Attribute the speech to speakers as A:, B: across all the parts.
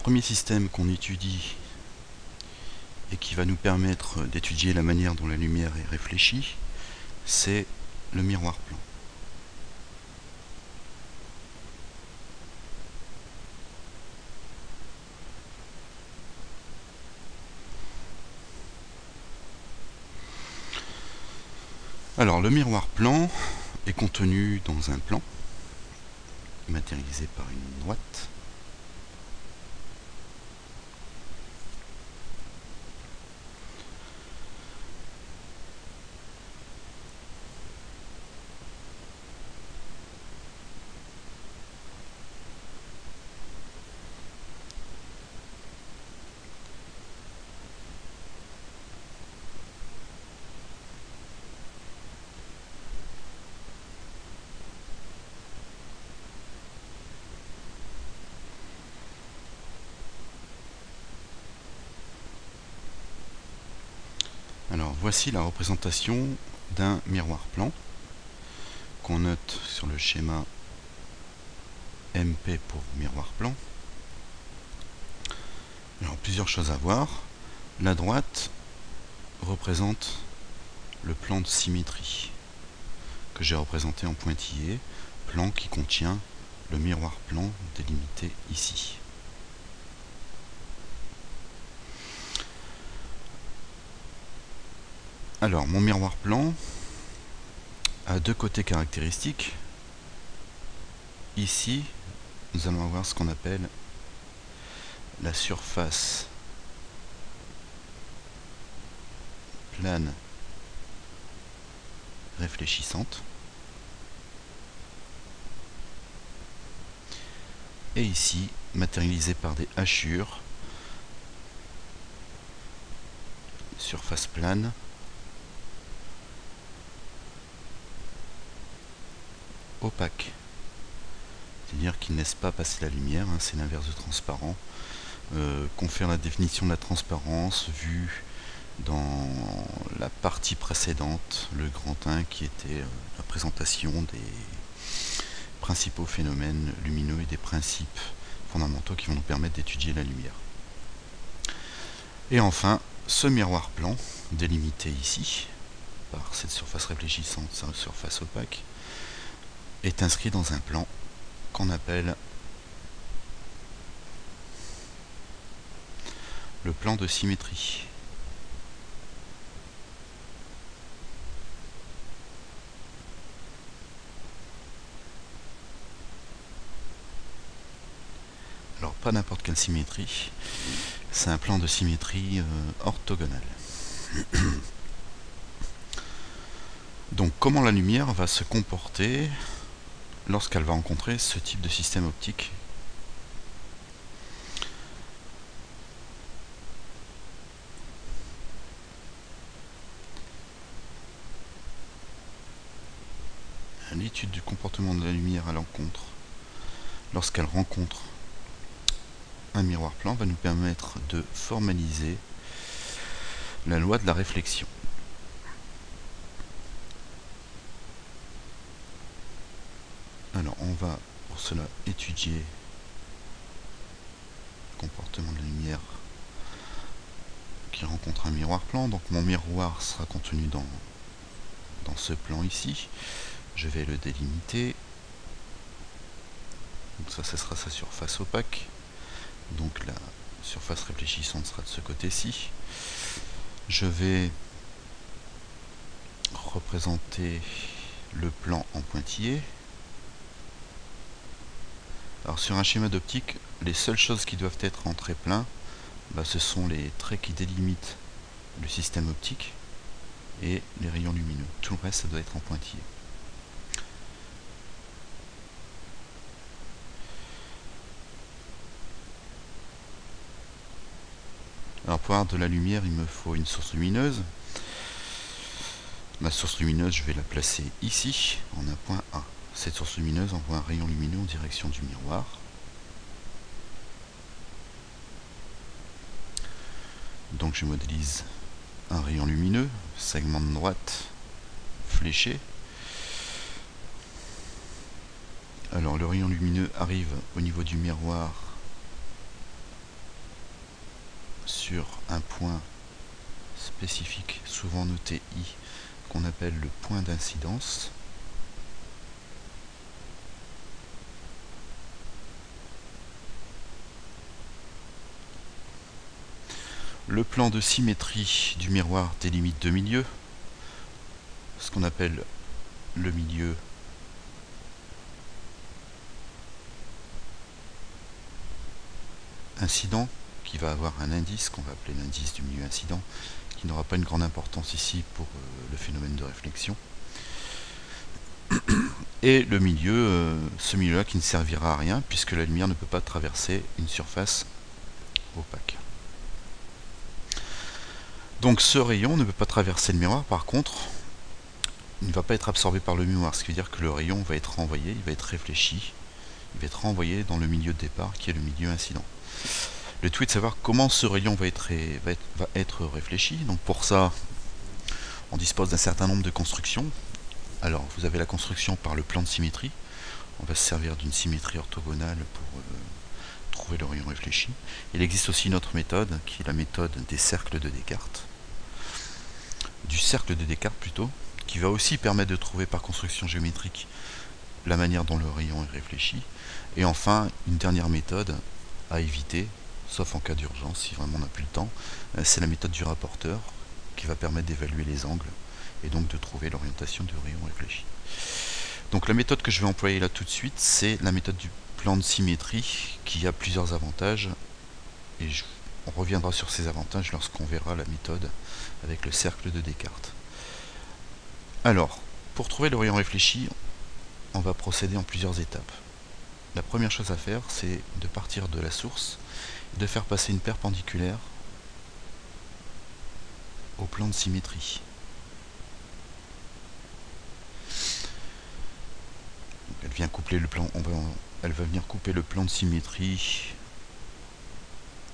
A: premier système qu'on étudie et qui va nous permettre d'étudier la manière dont la lumière est réfléchie, c'est le miroir plan. Alors le miroir plan est contenu dans un plan matérialisé par une droite. Alors voici la représentation d'un miroir plan qu'on note sur le schéma MP pour miroir plan. Alors plusieurs choses à voir. La droite représente le plan de symétrie que j'ai représenté en pointillé, plan qui contient le miroir plan délimité ici. Alors mon miroir plan a deux côtés caractéristiques. Ici, nous allons avoir ce qu'on appelle la surface plane réfléchissante. Et ici, matérialisé par des hachures, surface plane opaque. C'est-à-dire qu'ils ne laissent pas passer la lumière, hein, c'est l'inverse de transparent. Confère la définition de la transparence vue dans la partie précédente, le grand 1 qui était la présentation des principaux phénomènes lumineux et des principes fondamentaux qui vont nous permettre d'étudier la lumière. Et enfin, ce miroir plan, délimité ici par cette surface réfléchissante, cette surface opaque, est inscrit dans un plan qu'on appelle le plan de symétrie. Alors pas n'importe quelle symétrie, c'est un plan de symétrie orthogonale. Donc comment la lumière va se comporter lorsqu'elle va rencontrer ce type de système optique ? L'étude du comportement de la lumière à l'encontre, lorsqu'elle rencontre un miroir plan, va nous permettre de formaliser la loi de la réflexion. Alors on va pour cela étudier le comportement de la lumière qui rencontre un miroir plan. Donc mon miroir sera contenu dans ce plan ici. Je vais le délimiter. Donc ça sera sa surface opaque. Donc la surface réfléchissante sera de ce côté-ci. Je vais représenter le plan en pointillé. Alors sur un schéma d'optique, les seules choses qui doivent être en trait plein, ce sont les traits qui délimitent le système optique et les rayons lumineux. Tout le reste, ça doit être en pointillé. Alors pour avoir de la lumière, il me faut une source lumineuse. Ma source lumineuse, je vais la placer ici, en un point A. Cette source lumineuse envoie un rayon lumineux en direction du miroir. Donc je modélise un rayon lumineux, segment de droite, fléché. Alors le rayon lumineux arrive au niveau du miroir sur un point spécifique, souvent noté I, qu'on appelle le point d'incidence. Le plan de symétrie du miroir délimite deux milieux, ce qu'on appelle le milieu incident, qui va avoir un indice qu'on va appeler l'indice du milieu incident, qui n'aura pas une grande importance ici pour le phénomène de réflexion. Et le milieu, ce milieu-là qui ne servira à rien puisque la lumière ne peut pas traverser une surface opaque. Donc ce rayon ne peut pas traverser le miroir, par contre, il ne va pas être absorbé par le miroir, ce qui veut dire que le rayon va être renvoyé, il va être réfléchi, il va être renvoyé dans le milieu de départ qui est le milieu incident. Le tout est de savoir comment ce rayon va être réfléchi. Donc pour ça, on dispose d'un certain nombre de constructions. Alors vous avez la construction par le plan de symétrie. On va se servir d'une symétrie orthogonale pour trouver le rayon réfléchi. Il existe aussi une autre méthode qui est la méthode des cercles de Descartes. Du cercle de Descartes plutôt, qui va aussi permettre de trouver par construction géométrique la manière dont le rayon est réfléchi. Et enfin, une dernière méthode à éviter, sauf en cas d'urgence, si vraiment on n'a plus le temps, c'est la méthode du rapporteur, qui va permettre d'évaluer les angles et donc de trouver l'orientation du rayon réfléchi. Donc la méthode que je vais employer là tout de suite, c'est la méthode du plan de symétrie, qui a plusieurs avantages, et on reviendra sur ces avantages lorsqu'on verra la méthode avec le cercle de Descartes. Alors, pour trouver le rayon réfléchi, on va procéder en plusieurs étapes. La première chose à faire, c'est de partir de la source et de faire passer une perpendiculaire au plan de symétrie. Donc elle vient coupler le plan, elle va venir couper le plan de symétrie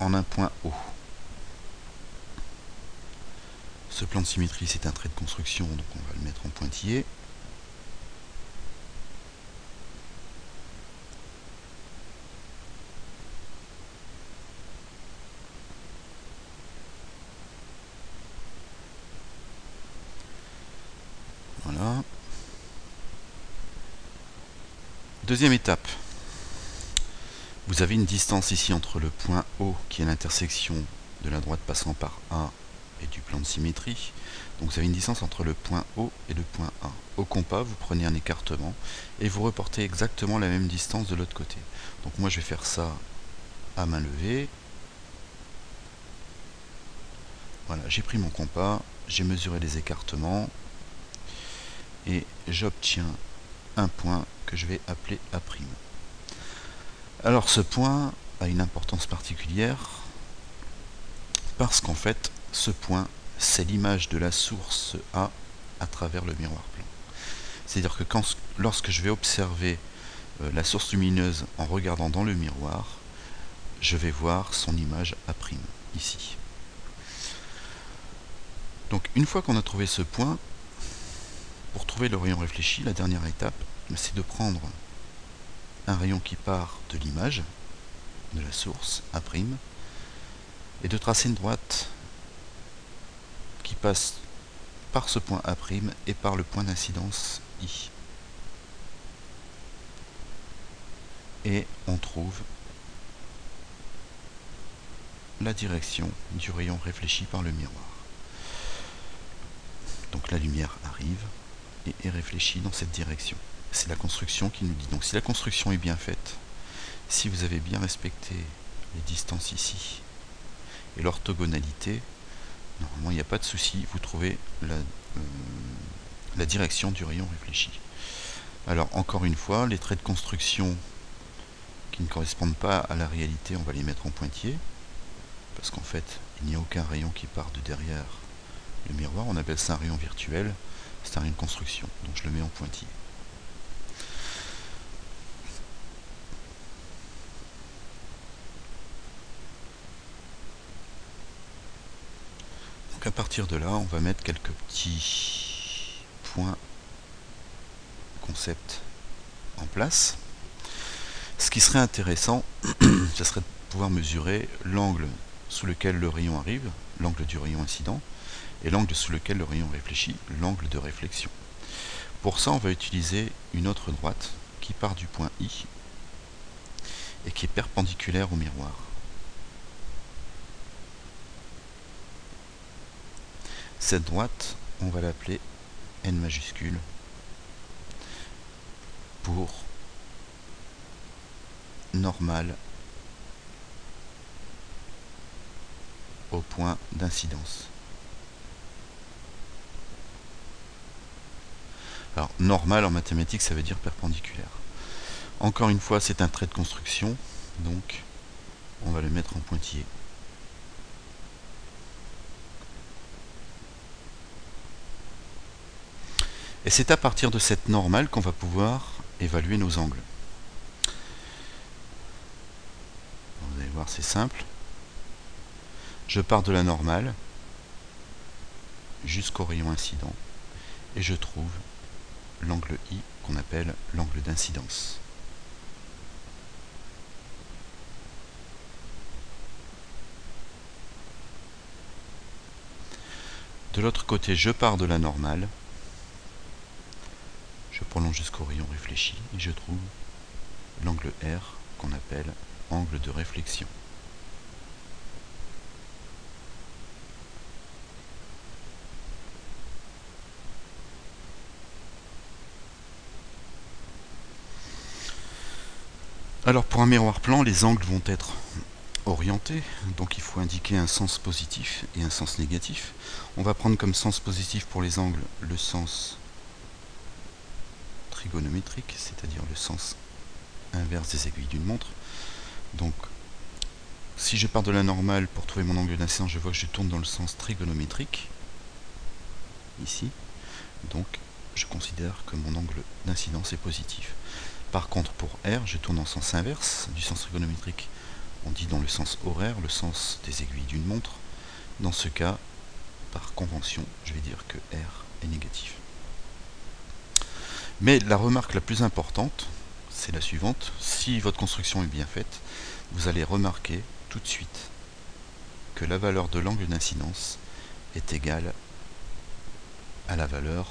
A: en un point O. Ce plan de symétrie, c'est un trait de construction, donc on va le mettre en pointillé. Voilà. Deuxième étape. Vous avez une distance ici entre le point O, qui est l'intersection de la droite passant par A et du plan de symétrie. Donc vous avez une distance entre le point O et le point A. Au compas, vous prenez un écartement et vous reportez exactement la même distance de l'autre côté. Donc moi je vais faire ça à main levée. Voilà, j'ai pris mon compas, j'ai mesuré les écartements et j'obtiens un point que je vais appeler A'. Alors ce point a une importance particulière parce qu'en fait ce point c'est l'image de la source A à travers le miroir plan. C'est-à-dire que lorsque je vais observer la source lumineuse en regardant dans le miroir, je vais voir son image A' ici. Donc une fois qu'on a trouvé ce point, pour trouver le rayon réfléchi, la dernière étape, c'est de prendre un rayon qui part de l'image, de la source A', et de tracer une droite qui passe par ce point A' et par le point d'incidence I. Et on trouve la direction du rayon réfléchi par le miroir. Donc la lumière arrive et est réfléchie dans cette direction. C'est la construction qui nous dit. Donc si la construction est bien faite, si vous avez bien respecté les distances ici et l'orthogonalité, normalement il n'y a pas de souci, vous trouvez la direction du rayon réfléchi. Alors encore une fois, les traits de construction qui ne correspondent pas à la réalité, on va les mettre en pointillé, parce qu'en fait il n'y a aucun rayon qui part de derrière le miroir, on appelle ça un rayon virtuel, c'est un rayon de construction, donc je le mets en pointillé. Donc à partir de là, on va mettre quelques petits points concept en place. Ce qui serait intéressant, ce serait de pouvoir mesurer l'angle sous lequel le rayon arrive, l'angle du rayon incident, et l'angle sous lequel le rayon réfléchit, l'angle de réflexion. Pour ça, on va utiliser une autre droite qui part du point I et qui est perpendiculaire au miroir. Cette droite, on va l'appeler N majuscule pour normale au point d'incidence. Alors, normal en mathématiques, ça veut dire perpendiculaire. Encore une fois, c'est un trait de construction, donc on va le mettre en pointillé. Et c'est à partir de cette normale qu'on va pouvoir évaluer nos angles. Vous allez voir, c'est simple. Je pars de la normale jusqu'au rayon incident et je trouve l'angle I qu'on appelle l'angle d'incidence. De l'autre côté, je pars de la normale, je prolonge jusqu'au rayon réfléchi et je trouve l'angle R qu'on appelle angle de réflexion. Alors pour un miroir plan, les angles vont être orientés, donc il faut indiquer un sens positif et un sens négatif. On va prendre comme sens positif pour les angles le sens trigonométrique, c'est-à-dire le sens inverse des aiguilles d'une montre. Donc si je pars de la normale pour trouver mon angle d'incidence, je vois que je tourne dans le sens trigonométrique, ici, donc je considère que mon angle d'incidence est positif. Par contre, pour R, je tourne en sens inverse du sens trigonométrique. On dit dans le sens horaire, le sens des aiguilles d'une montre. Dans ce cas, par convention, je vais dire que R est négatif. Mais la remarque la plus importante, c'est la suivante. Si votre construction est bien faite, vous allez remarquer tout de suite que la valeur de l'angle d'incidence est égale à la valeur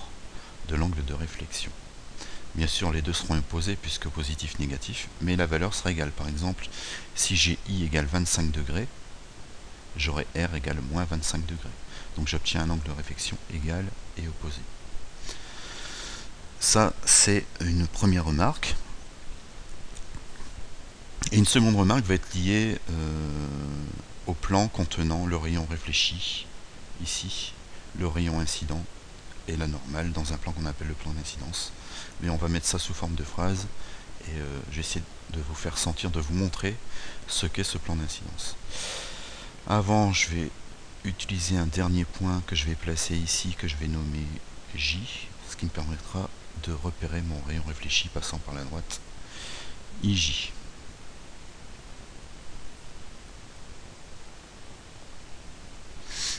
A: de l'angle de réflexion. Bien sûr, les deux seront opposés puisque positif-négatif, mais la valeur sera égale. Par exemple, si j'ai I égale 25 degrés, j'aurai R égale moins 25 degrés. Donc j'obtiens un angle de réflexion égal et opposé. Ça, c'est une première remarque. Et une seconde remarque va être liée au plan contenant le rayon réfléchi, ici, le rayon incident et la normale dans un plan qu'on appelle le plan d'incidence. Mais on va mettre ça sous forme de phrase et j'essaie de vous faire sentir, de vous montrer ce qu'est ce plan d'incidence. Avant, je vais utiliser un dernier point que je vais placer ici, que je vais nommer J, ce qui me permettra de repérer mon rayon réfléchi passant par la droite, IJ.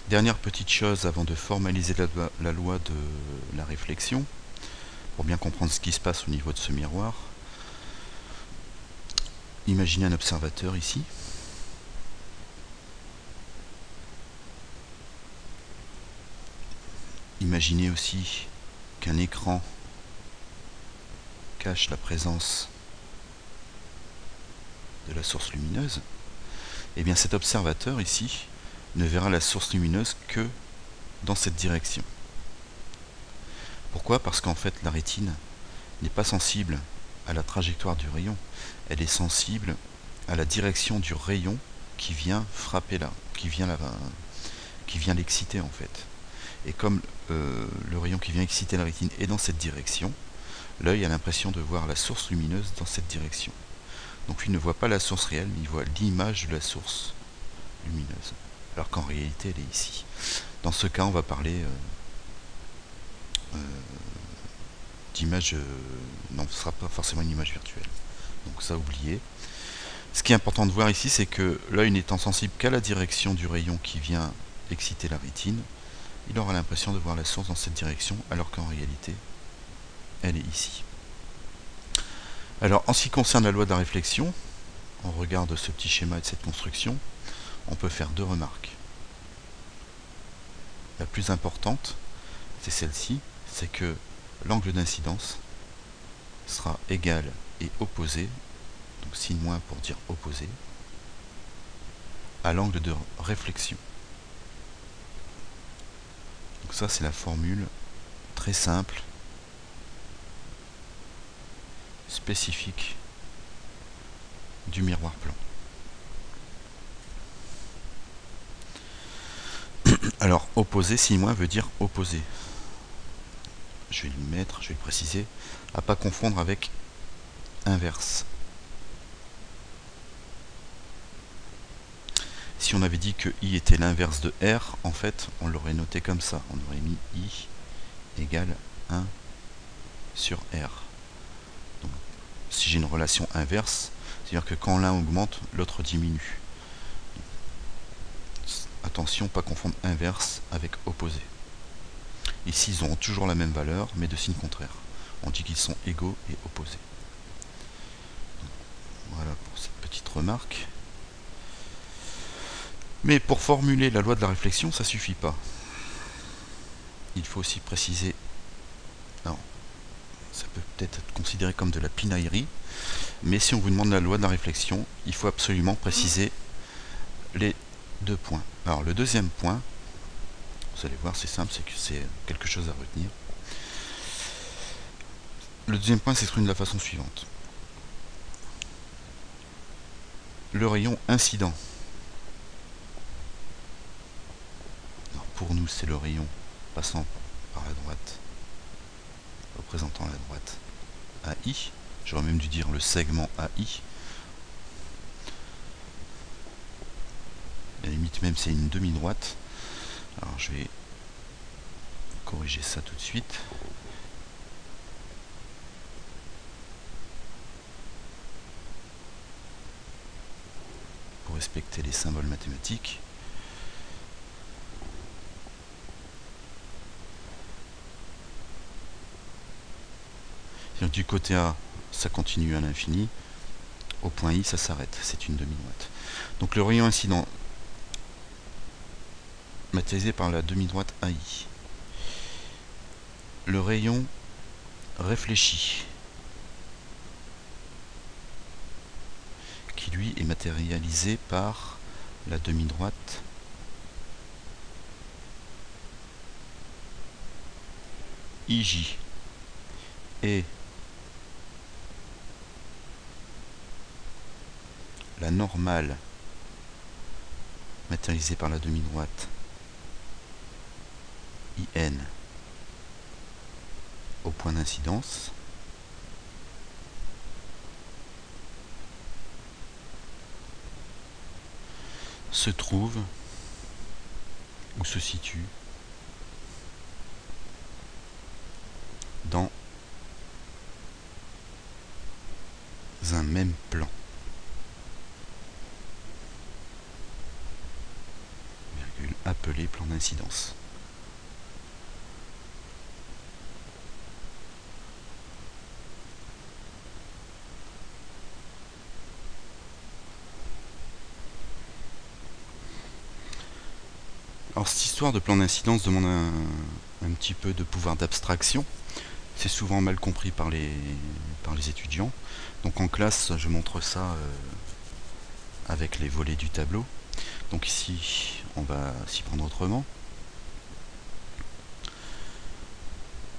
A: Dernière petite chose avant de formaliser la loi de la réflexion, pour bien comprendre ce qui se passe au niveau de ce miroir. Imaginez un observateur ici. Imaginez aussi qu'un écran cache la présence de la source lumineuse. Et bien cet observateur ici ne verra la source lumineuse que dans cette direction. Pourquoi? Parce qu'en fait la rétine n'est pas sensible à la trajectoire du rayon, elle est sensible à la direction du rayon qui vient frapper là, qui vient l'exciter en fait. Et comme le rayon qui vient exciter la rétine est dans cette direction, l'œil a l'impression de voir la source lumineuse dans cette direction. Donc il ne voit pas la source réelle, mais il voit l'image de la source lumineuse, alors qu'en réalité elle est ici. Dans ce cas, on va parler d'image, non, ce ne sera pas forcément une image virtuelle. Donc ça, oubliez. Ce qui est important de voir ici, c'est que l'œil n'étant sensible qu'à la direction du rayon qui vient exciter la rétine, il aura l'impression de voir la source dans cette direction, alors qu'en réalité, elle est ici. Alors, en ce qui concerne la loi de la réflexion, on regarde ce petit schéma et de cette construction, on peut faire deux remarques. La plus importante, c'est celle-ci, c'est que l'angle d'incidence sera égal et opposé, donc signe moins pour dire opposé, à l'angle de réflexion. Donc ça, c'est la formule très simple, spécifique du miroir plan. Alors, opposé, signe moins veut dire opposé. Je vais le mettre, je vais le préciser, à pas confondre avec inverse. Si on avait dit que I était l'inverse de R, en fait, on l'aurait noté comme ça. On aurait mis I égale 1 sur R. Donc, si j'ai une relation inverse, c'est-à-dire que quand l'un augmente, l'autre diminue. Attention, pas confondre inverse avec opposé. Ici, ils auront toujours la même valeur, mais de signe contraire. On dit qu'ils sont égaux et opposés. Voilà pour cette petite remarque. Mais pour formuler la loi de la réflexion, ça ne suffit pas. Il faut aussi préciser... Alors, ça peut peut-être être considéré comme de la pinaillerie, mais si on vous demande la loi de la réflexion, il faut absolument préciser les deux points. Alors, le deuxième point, vous allez voir, c'est simple, c'est que c'est quelque chose à retenir. Le deuxième point s'exprime de la façon suivante. Le rayon incident. Alors pour nous, c'est le rayon passant par la droite, représentant la droite AI. J'aurais même dû dire le segment AI. À la limite même, c'est une demi-droite. Alors je vais corriger ça tout de suite. Pour respecter les symboles mathématiques. Donc, du côté A, ça continue à l'infini. Au point I, ça s'arrête. C'est une demi-droite. Donc le rayon incident matérialisé par la demi-droite AI. Le rayon réfléchi, qui lui est matérialisé par la demi-droite IJ, et la normale matérialisée par la demi-droite IN au point d'incidence se trouve ou se situe dans un même plan. Appelé plan d'incidence. Alors cette histoire de plan d'incidence demande un petit peu de pouvoir d'abstraction. C'est souvent mal compris par les étudiants. Donc en classe, je montre ça avec les volets du tableau. Donc ici, on va s'y prendre autrement.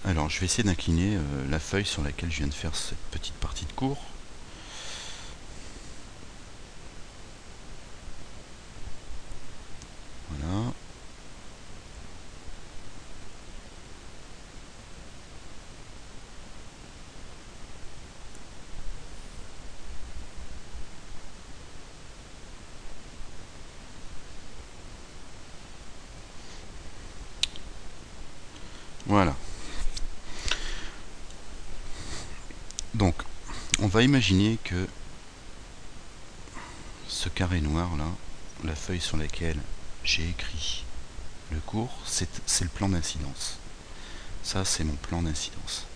A: Alors je vais essayer d'incliner la feuille sur laquelle je viens de faire cette petite partie de cours. Voilà. Voilà. Donc, on va imaginer que ce carré noir là, la feuille sur laquelle j'ai écrit le cours, c'est le plan d'incidence. Ça, c'est mon plan d'incidence.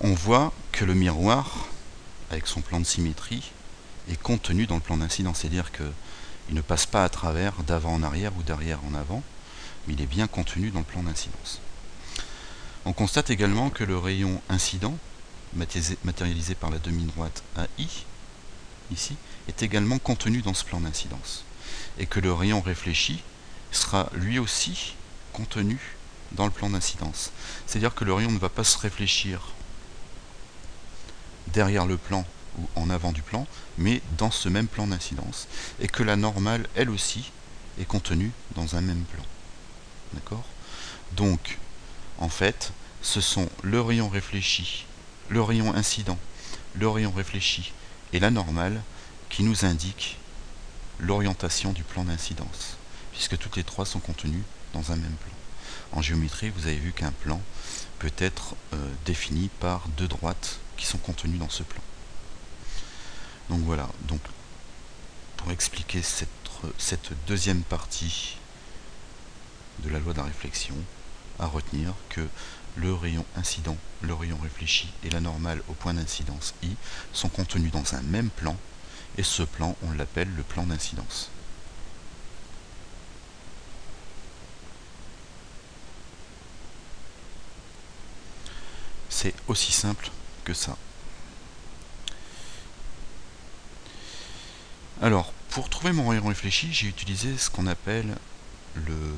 A: On voit que le miroir, avec son plan de symétrie, est contenu dans le plan d'incidence. C'est-à-dire que Il ne passe pas à travers d'avant en arrière ou d'arrière en avant, mais il est bien contenu dans le plan d'incidence. On constate également que le rayon incident, matérialisé par la demi-droite AI, ici, est également contenu dans ce plan d'incidence. Et que le rayon réfléchi sera lui aussi contenu dans le plan d'incidence. C'est-à-dire que le rayon ne va pas se réfléchir derrière le plan ou en avant du plan, mais dans ce même plan d'incidence. Et que la normale, elle aussi, est contenue dans un même plan. D'accord ? Donc, en fait, ce sont le rayon réfléchi, le rayon incident, le rayon réfléchi et la normale qui nous indiquent l'orientation du plan d'incidence, puisque toutes les trois sont contenues dans un même plan. En géométrie, vous avez vu qu'un plan peut être défini par deux droites qui sont contenues dans ce plan. Donc voilà, donc pour expliquer cette deuxième partie de la loi de la réflexion, à retenir que le rayon incident, le rayon réfléchi et la normale au point d'incidence I sont contenus dans un même plan, et ce plan, on l'appelle le plan d'incidence. C'est aussi simple que ça. Alors, pour trouver mon rayon réfléchi, j'ai utilisé ce qu'on appelle le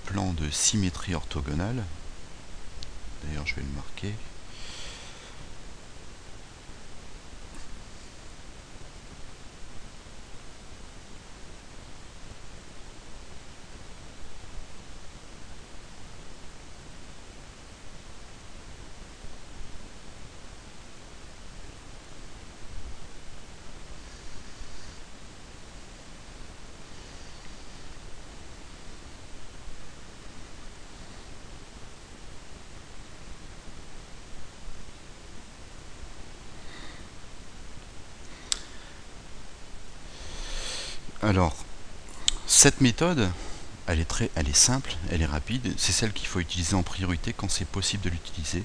A: plan de symétrie orthogonale. D'ailleurs, je vais le marquer. Alors, cette méthode, elle est simple, elle est rapide, c'est celle qu'il faut utiliser en priorité quand c'est possible de l'utiliser.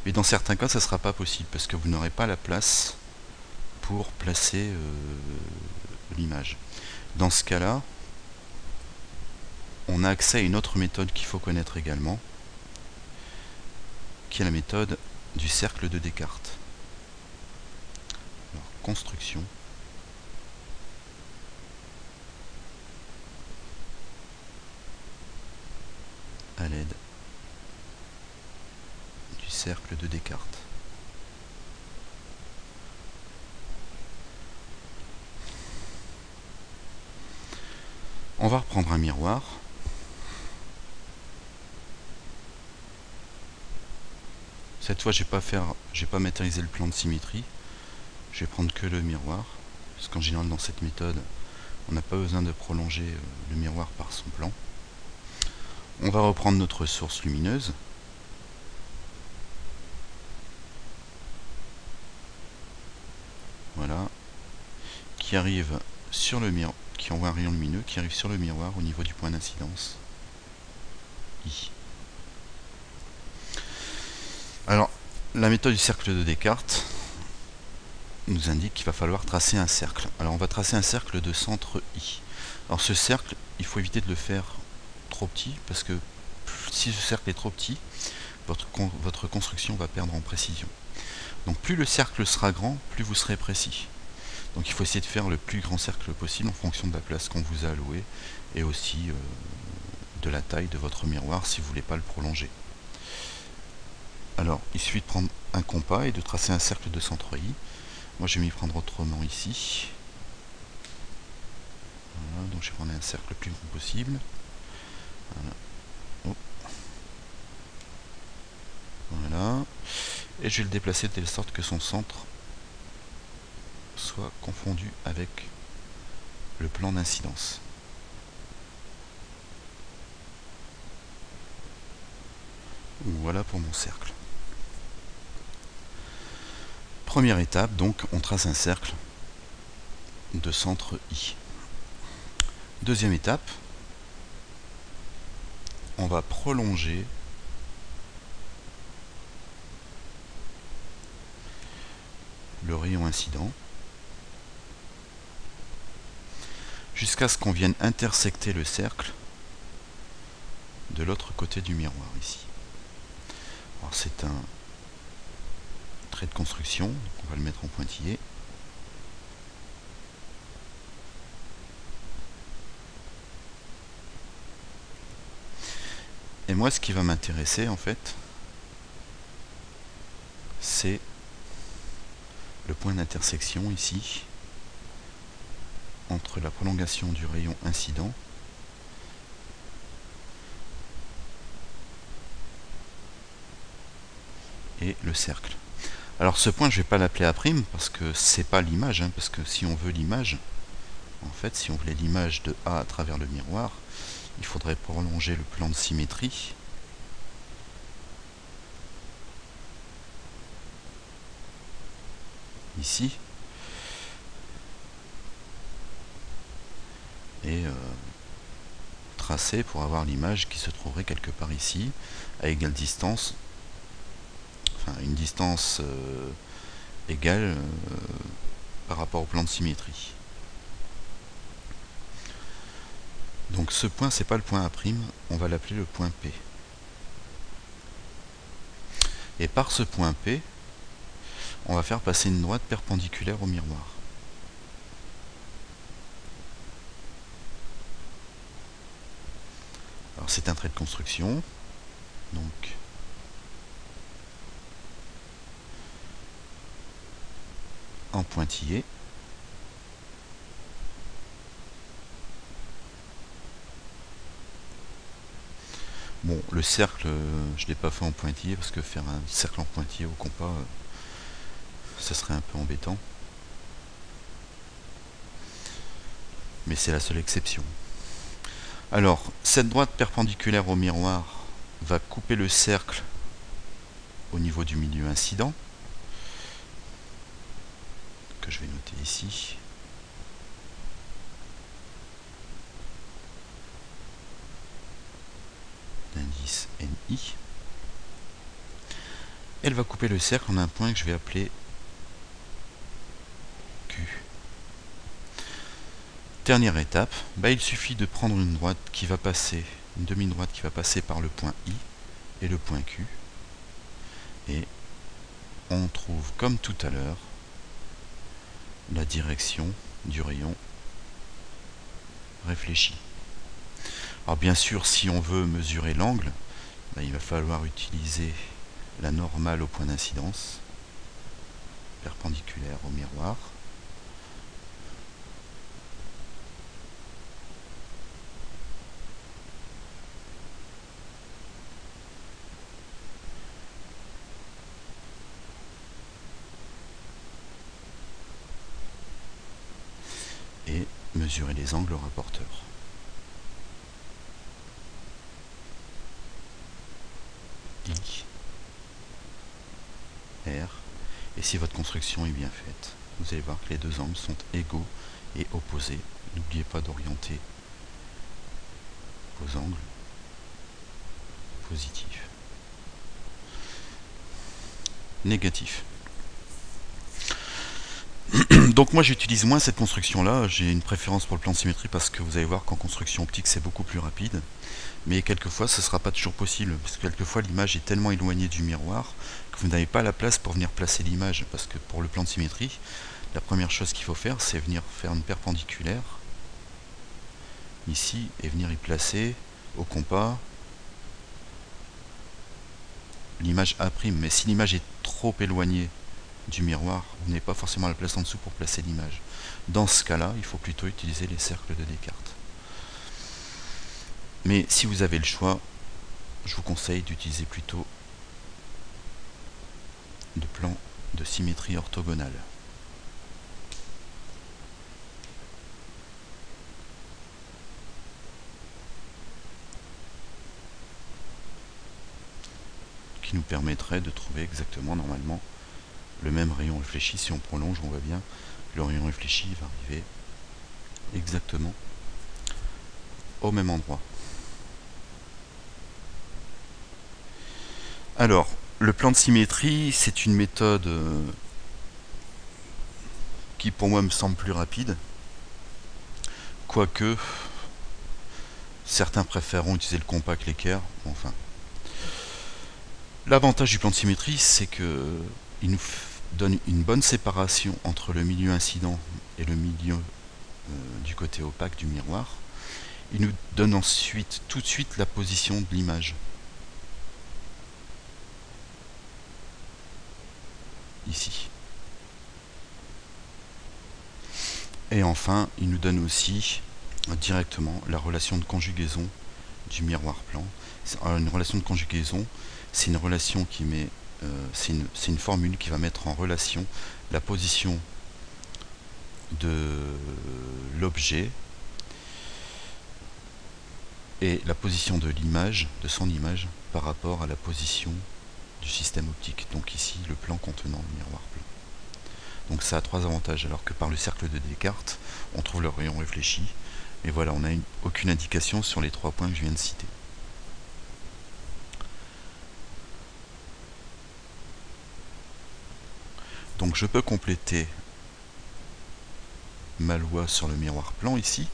A: Mais dans certains cas, ça ne sera pas possible parce que vous n'aurez pas la place pour placer l'image. Dans ce cas-là, on a accès à une autre méthode qu'il faut connaître également, qui est la méthode du cercle de Descartes. Alors, construction. À l'aide du cercle de Descartes. On va reprendre un miroir. Cette fois, je vais pas matérialiser le plan de symétrie. Je vais prendre que le miroir, parce qu'en général, dans cette méthode, on n'a pas besoin de prolonger le miroir par son plan. On va reprendre notre source lumineuse. Voilà. Qui arrive sur le miroir, qui envoie un rayon lumineux, qui arrive sur le miroir au niveau du point d'incidence I. Alors, la méthode du cercle de Descartes nous indique qu'il va falloir tracer un cercle. Alors, on va tracer un cercle de centre I. Alors, ce cercle, il faut éviter de le faire trop petit, parce que si ce cercle est trop petit, votre construction va perdre en précision. Donc plus le cercle sera grand, plus vous serez précis. Donc il faut essayer de faire le plus grand cercle possible en fonction de la place qu'on vous a allouée, et aussi de la taille de votre miroir si vous ne voulez pas le prolonger. Alors il suffit de prendre un compas et de tracer un cercle de centre I. Moi je vais m'y prendre autrement ici. Voilà, donc je vais prendre un cercle le plus grand possible. Voilà. Oh. Voilà. Et je vais le déplacer de telle sorte que son centre soit confondu avec le plan d'incidence. Voilà pour mon cercle. Première étape, donc on trace un cercle de centre I. Deuxième étape, on va prolonger le rayon incident jusqu'à ce qu'on vienne intersecter le cercle de l'autre côté du miroir ici. Alors c'est un trait de construction, donc on va le mettre en pointillé. Et moi ce qui va m'intéresser en fait, c'est le point d'intersection ici entre la prolongation du rayon incident et le cercle. Alors ce point je vais pas l'appeler A' parce que c'est pas l'image, hein, parce que si on veut l'image, en fait si on voulait l'image de A à travers le miroir, il faudrait prolonger le plan de symétrie ici et tracer pour avoir l'image qui se trouverait quelque part ici à égale distance, enfin une distance égale par rapport au plan de symétrie. Donc ce point c'est pas le point A', on va l'appeler le point P. Et par ce point P, on va faire passer une droite perpendiculaire au miroir. Alors c'est un trait de construction, donc en pointillé. Bon, le cercle, je ne l'ai pas fait en pointillé parce que faire un cercle en pointillé au compas, ça serait un peu embêtant. Mais c'est la seule exception. Alors, cette droite perpendiculaire au miroir va couper le cercle au niveau du milieu incident, que je vais noter ici. L'indice NI. Elle va couper le cercle en un point que je vais appeler Q. Dernière étape, il suffit de prendre une droite qui va passer, une demi-droite qui va passer par le point I et le point Q. Et on trouve, comme tout à l'heure, la direction du rayon réfléchi. Alors bien sûr, si on veut mesurer l'angle, il va falloir utiliser la normale au point d'incidence, perpendiculaire au miroir. Et mesurer les angles rapporteurs. I, R, et si votre construction est bien faite, vous allez voir que les deux angles sont égaux et opposés. N'oubliez pas d'orienter vos angles positifs. Négatif. Donc moi j'utilise moins cette construction là, j'ai une préférence pour le plan de symétrie parce que vous allez voir qu'en construction optique c'est beaucoup plus rapide, mais quelquefois ce ne sera pas toujours possible, parce que quelquefois l'image est tellement éloignée du miroir que vous n'avez pas la place pour venir placer l'image, parce que pour le plan de symétrie, la première chose qu'il faut faire c'est venir faire une perpendiculaire ici et venir y placer au compas l'image A', mais si l'image est trop éloignée du miroir, vous n'avez pas forcément la place en dessous pour placer l'image. Dans ce cas-là, il faut plutôt utiliser les cercles de Descartes. Mais si vous avez le choix, je vous conseille d'utiliser plutôt de plans de symétrie orthogonale. Qui nous permettrait de trouver exactement normalement le même rayon réfléchi. Si on prolonge, on voit bien que le rayon réfléchi va arriver exactement au même endroit. Alors, le plan de symétrie, c'est une méthode qui pour moi me semble plus rapide, quoique certains préféreront utiliser le compact l'équerre. Enfin, l'avantage du plan de symétrie, c'est que il nous donne une bonne séparation entre le milieu incident et le milieu du côté opaque du miroir. Il nous donne ensuite tout de suite la position de l'image. Ici. Et enfin, il nous donne aussi directement la relation de conjugaison du miroir plan. Une relation de conjugaison, c'est une relation qui met, c'est une formule qui va mettre en relation la position de l'objet et la position de l'image, de son image, par rapport à la position du système optique. Donc ici, le plan contenant le miroir plan. Donc ça a trois avantages, alors que par le cercle de Descartes, on trouve le rayon réfléchi. Et voilà, on n'a aucune indication sur les 3 points que je viens de citer. Donc je peux compléter ma loi sur le miroir plan ici.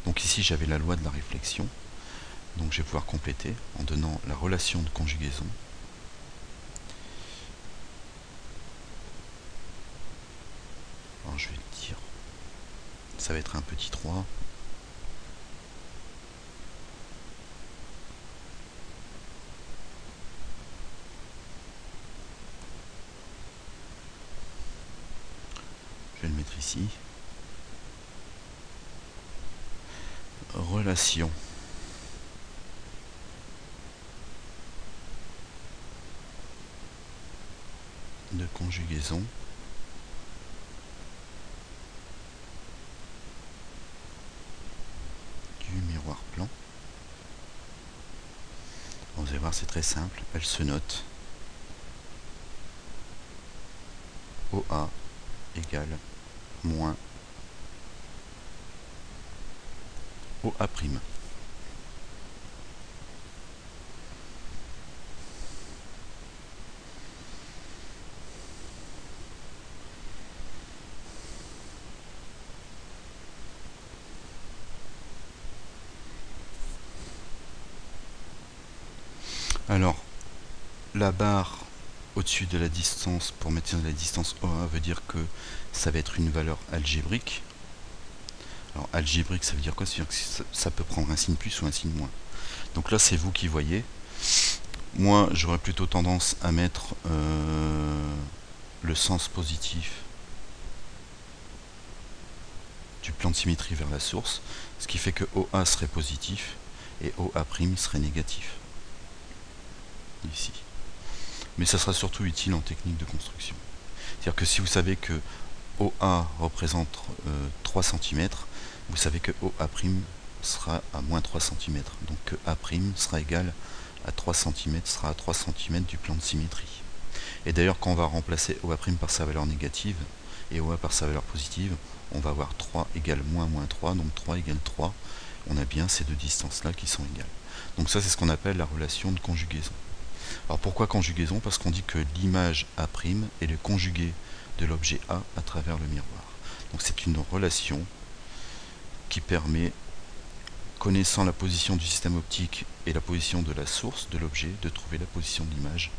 A: Donc ici j'avais la loi de la réflexion. Donc je vais pouvoir compléter en donnant la relation de conjugaison. Alors je vais dire, ça va être un petit 3. Je vais le mettre ici. Relation de conjugaison du miroir plan. Vous allez voir, c'est très simple, elle se note. OA égale moins OA'. Alors, la barre au-dessus de la distance, pour maintenir la distance OA, veut dire que ça va être une valeur algébrique. Alors, algébrique, ça veut dire quoi? C'est-à-dire que ça peut prendre un signe plus ou un signe moins. Donc là, c'est vous qui voyez. Moi, j'aurais plutôt tendance à mettre le sens positif du plan de symétrie vers la source, ce qui fait que OA serait positif et OA' serait négatif. Ici. Mais ça sera surtout utile en technique de construction. C'est-à-dire que si vous savez que OA représente 3 cm, vous savez que OA' sera à moins 3 cm. Donc que A' sera égal à 3 cm, sera à 3 cm du plan de symétrie. Et d'ailleurs, quand on va remplacer OA' par sa valeur négative et OA par sa valeur positive, on va avoir 3 égale moins 3, donc 3 égale 3. On a bien ces deux distances-là qui sont égales. Donc ça, c'est ce qu'on appelle la relation de conjugaison. Alors pourquoi conjugaison? Parce qu'on dit que l'image A' est le conjugué de l'objet A à travers le miroir. Donc c'est une relation qui permet, connaissant la position du système optique et la position de la source de l'objet, de trouver la position de l'image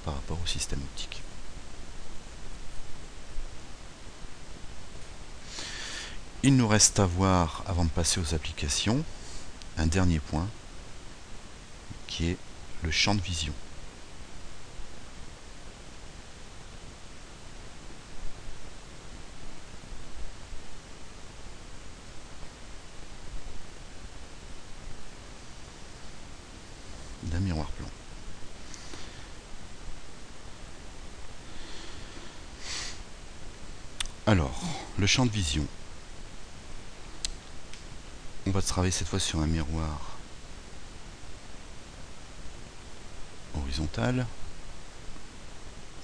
A: par rapport au système optique. Il nous reste à voir, avant de passer aux applications, un dernier point qui est le champ de vision. D'un miroir plan. Alors, le champ de vision. On va travailler cette fois sur un miroir horizontal.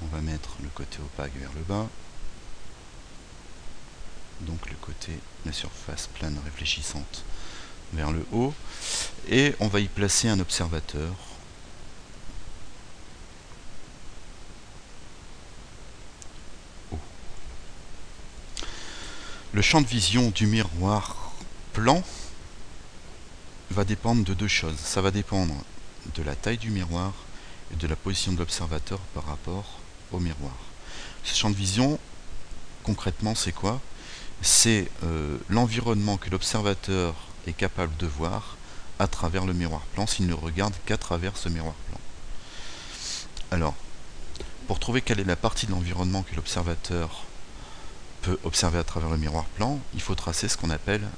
A: On va mettre le côté opaque vers le bas. Donc le côté, la surface plane réfléchissante vers le haut. Et on va y placer un observateur. Le champ de vision du miroir plan plan va dépendre de deux choses. Ça va dépendre de la taille du miroir et de la position de l'observateur par rapport au miroir. Ce champ de vision, concrètement, c'est quoi? C'est l'environnement que l'observateur est capable de voir à travers le miroir plan s'il ne regarde qu'à travers ce miroir plan. Alors, pour trouver quelle est la partie de l'environnement que l'observateur peut observer à travers le miroir plan, il faut tracer ce qu'on appelle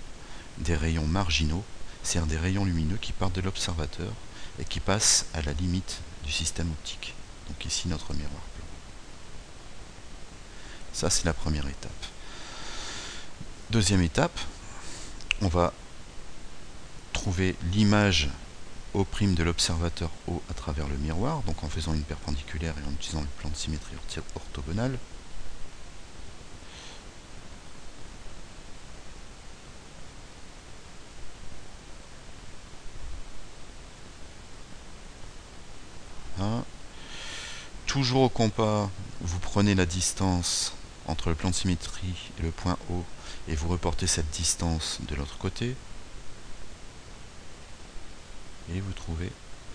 A: des rayons marginaux, c'est-à-dire des rayons lumineux qui partent de l'observateur et qui passent à la limite du système optique. Donc ici notre miroir plan. Ça c'est la première étape. Deuxième étape, on va trouver l'image O' de l'observateur O à travers le miroir, donc en faisant une perpendiculaire et en utilisant le plan de symétrie orthogonale. Toujours au compas, vous prenez la distance entre le plan de symétrie et le point O et vous reportez cette distance de l'autre côté et vous trouvez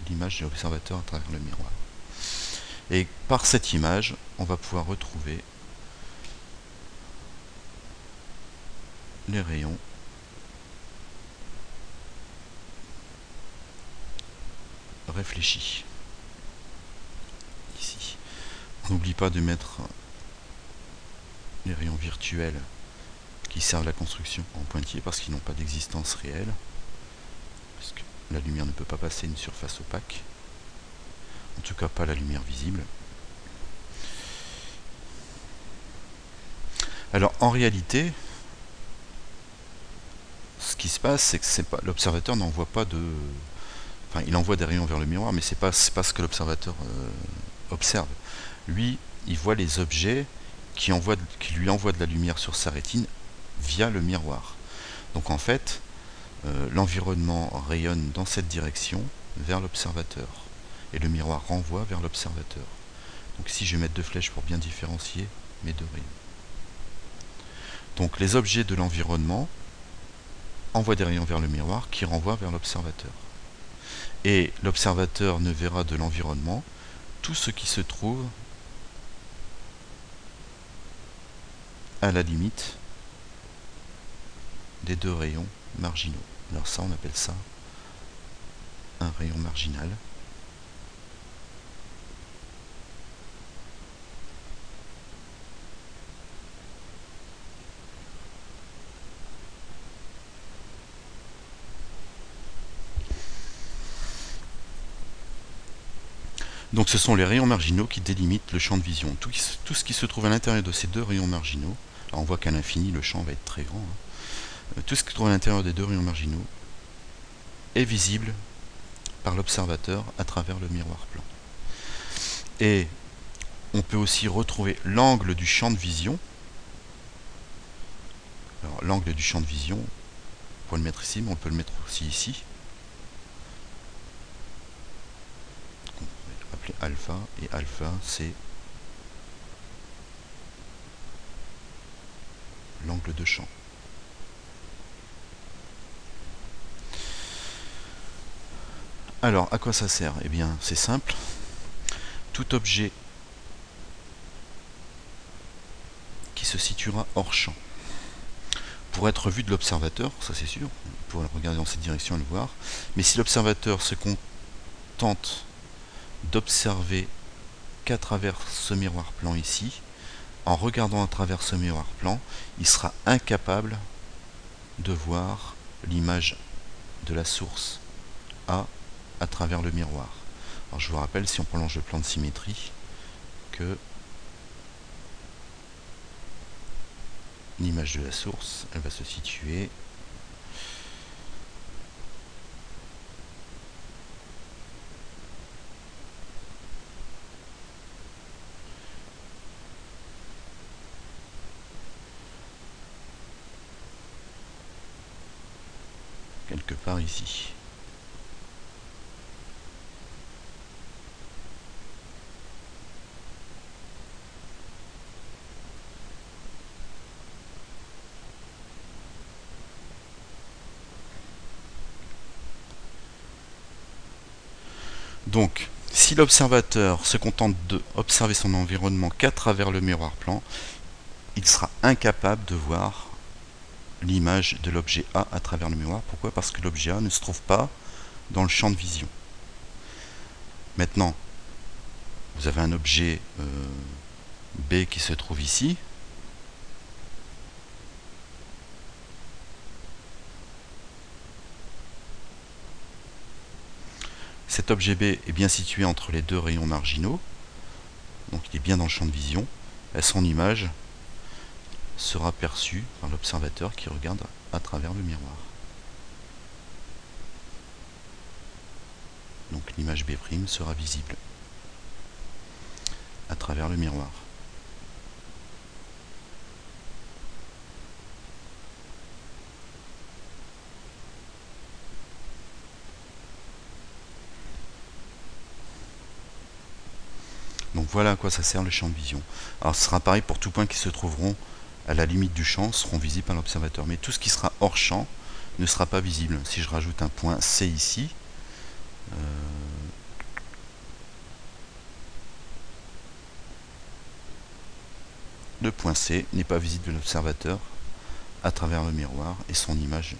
A: l'image de l'observateur à travers le miroir. Et par cette image, on va pouvoir retrouver les rayons réfléchis. Ici. On n'oublie pas de mettre les rayons virtuels qui servent la construction en pointillés parce qu'ils n'ont pas d'existence réelle. Parce que la lumière ne peut pas passer une surface opaque. En tout cas pas la lumière visible. Alors en réalité, ce qui se passe, c'est que l'observateur n'envoie pas de... Enfin, il envoie des rayons vers le miroir, mais c'est pas ce que l'observateur observe. Lui, il voit les objets qui lui envoient de la lumière sur sa rétine via le miroir. Donc en fait, l'environnement rayonne dans cette direction vers l'observateur. Et le miroir renvoie vers l'observateur. Donc ici, je vais mettre deux flèches pour bien différencier mes deux rayons. Donc les objets de l'environnement envoient des rayons vers le miroir qui renvoient vers l'observateur. Et l'observateur ne verra de l'environnement tout ce qui se trouve à la limite des deux rayons marginaux. Alors ça, on appelle ça un rayon marginal. Donc ce sont les rayons marginaux qui délimitent le champ de vision. Tout ce qui se trouve à l'intérieur de ces deux rayons marginaux, alors on voit qu'à l'infini le champ va être très grand, tout ce qui se trouve à l'intérieur des deux rayons marginaux est visible par l'observateur à travers le miroir plan. Et on peut aussi retrouver l'angle du champ de vision. Alors l'angle du champ de vision, on peut le mettre ici, mais on peut le mettre aussi ici. Appeler alpha, et alpha c'est l'angle de champ. Alors à quoi ça sert? Eh bien c'est simple, tout objet qui se situera hors champ pour être vu de l'observateur, ça c'est sûr, on pourra le regarder dans cette direction et le voir, mais si l'observateur se contente d'observer qu'à travers ce miroir plan ici, en regardant à travers ce miroir plan, il sera incapable de voir l'image de la source A à travers le miroir. Alors je vous rappelle, si on prolonge le plan de symétrie, que l'image de la source, elle va se situer quelque part ici. Donc, si l'observateur se contente d'observer son environnement qu'à travers le miroir plan, il sera incapable de voir l'image de l'objet A à travers le miroir. Pourquoi? Parce que l'objet A ne se trouve pas dans le champ de vision. Maintenant, vous avez un objet B qui se trouve ici. Cet objet B est bien situé entre les deux rayons marginaux, donc il est bien dans le champ de vision, et son image sera perçue par l'observateur qui regarde à travers le miroir. Donc l'image B' sera visible à travers le miroir. Donc voilà à quoi ça sert le champ de vision. Alors ce sera pareil pour tous points qui se trouveront à la limite du champ, seront visibles par l'observateur. Mais tout ce qui sera hors champ ne sera pas visible. Si je rajoute un point C ici, le point C n'est pas visible de l'observateur à travers le miroir et son image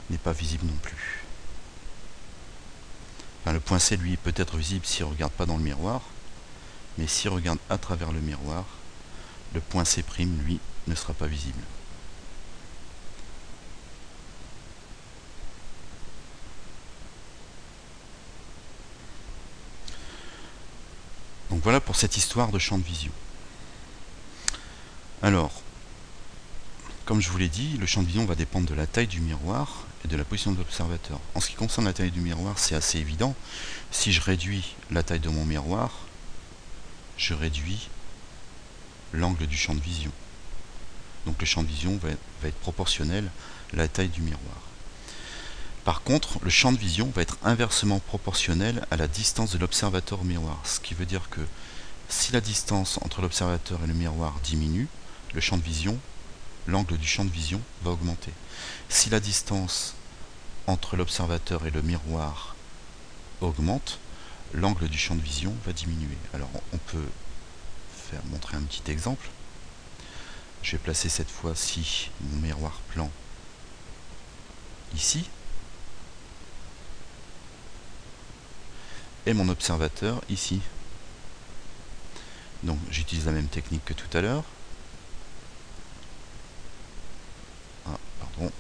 A: n'est pas visible non plus. Enfin, le point C, lui, peut être visible s'il ne regarde pas dans le miroir, mais s'il regarde à travers le miroir, le point C', lui, ne sera pas visible. Donc voilà pour cette histoire de champ de vision. Alors, comme je vous l'ai dit, le champ de vision va dépendre de la taille du miroir et de la position de l'observateur. En ce qui concerne la taille du miroir, c'est assez évident. Si je réduis la taille de mon miroir, je réduis l'angle du champ de vision. Donc le champ de vision va être proportionnel à la taille du miroir. Par contre, le champ de vision va être inversement proportionnel à la distance de l'observateur au miroir. Ce qui veut dire que si la distance entre l'observateur et le miroir diminue, le champ de vision, l'angle du champ de vision va augmenter. Si la distance entre l'observateur et le miroir augmente, l'angle du champ de vision va diminuer. Alors on peut montrer un petit exemple. Je vais placer cette fois-ci mon miroir plan ici et mon observateur ici. Donc j'utilise la même technique que tout à l'heure. Ah, pardon.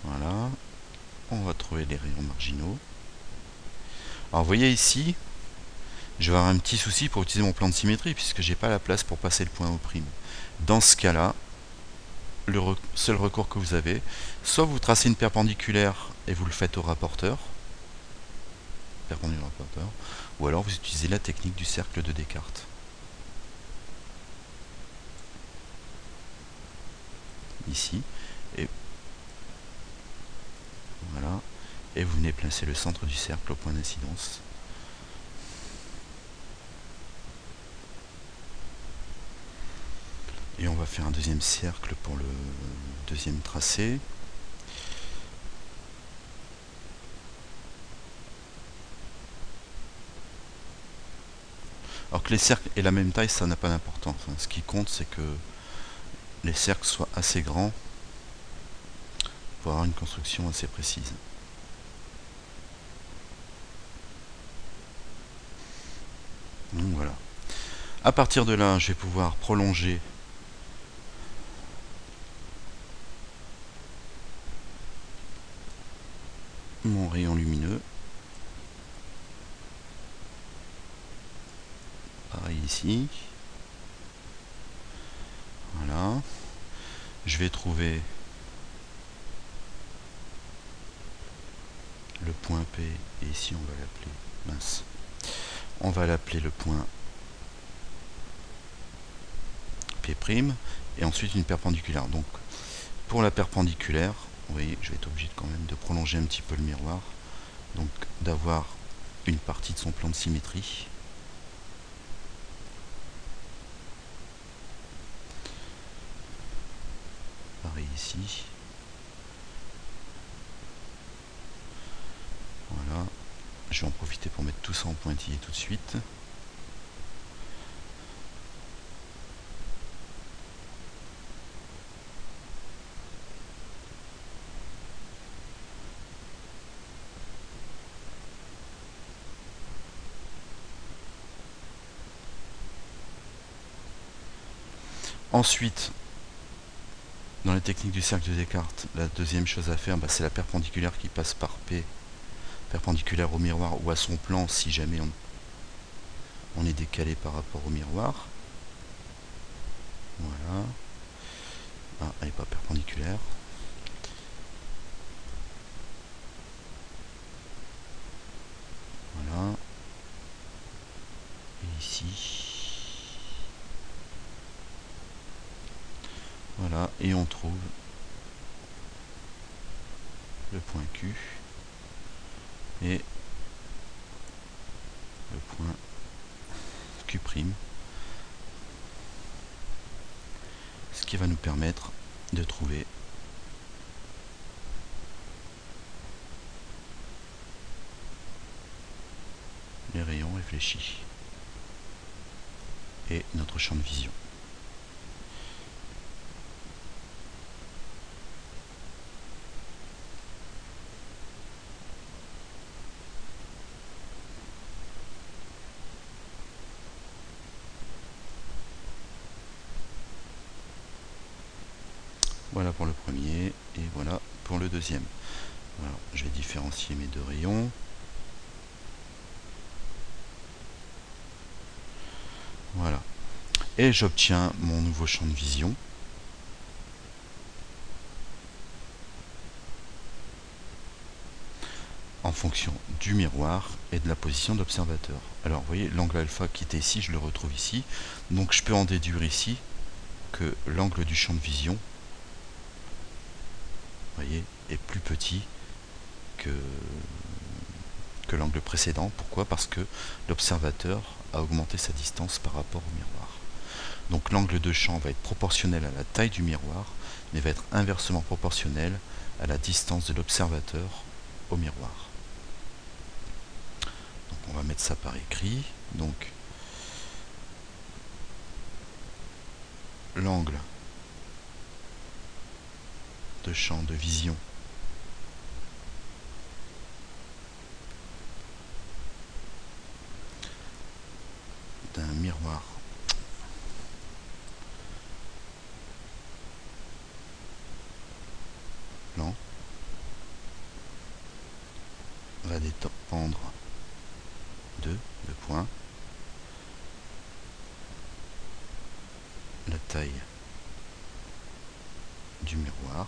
A: Voilà. On va trouver les rayons marginaux. Alors vous voyez ici, je vais avoir un petit souci pour utiliser mon plan de symétrie puisque j'ai pas la place pour passer le point O'. Dans ce cas-là, le seul recours que vous avez, soit vous tracez une perpendiculaire et vous le faites au rapporteur, perpendiculaire au rapporteur, ou alors vous utilisez la technique du cercle de Descartes. Ici, et voilà, et vous venez placer le centre du cercle au point d'incidence. Et on va faire un deuxième cercle pour le deuxième tracé. Alors que les cercles aient la même taille, ça n'a pas d'importance. Ce qui compte, c'est que les cercles soient assez grands pour avoir une construction assez précise. Donc voilà. À partir de là, je vais pouvoir prolonger mon rayon lumineux. Pareil ici. Voilà. Je vais trouver le point P, et ici on va l'appeler, mince, on va l'appeler le point P', et ensuite une perpendiculaire. Donc pour la perpendiculaire, vous voyez, je vais être obligé quand même de prolonger un petit peu le miroir, donc d'avoir une partie de son plan de symétrie. Pareil ici. Voilà. Je vais en profiter pour mettre tout ça en pointillé tout de suite. Ensuite, dans les techniques du cercle de Descartes, la deuxième chose à faire, c'est la perpendiculaire qui passe par P, perpendiculaire au miroir ou à son plan si jamais on est décalé par rapport au miroir. Voilà. Ah, elle n'est pas perpendiculaire. Voilà. Et ici. Voilà, et on trouve le point Q et le point Q', ce qui va nous permettre de trouver les rayons réfléchis et notre champ de vision. Voilà pour le premier et voilà pour le deuxième. Alors, je vais différencier mes deux rayons. Voilà. Et j'obtiens mon nouveau champ de vision. En fonction du miroir et de la position de l'observateur. Alors vous voyez, l'angle alpha qui était ici, je le retrouve ici. Donc je peux en déduire ici que l'angle du champ de vision, voyez, est plus petit que l'angle précédent. Pourquoi? Parce que l'observateur a augmenté sa distance par rapport au miroir. Donc l'angle de champ va être proportionnel à la taille du miroir, mais va être inversement proportionnel à la distance de l'observateur au miroir. Donc on va mettre ça par écrit. Donc l'angle de champ de vision d'un miroir plan va dépendre de deux points, la taille du miroir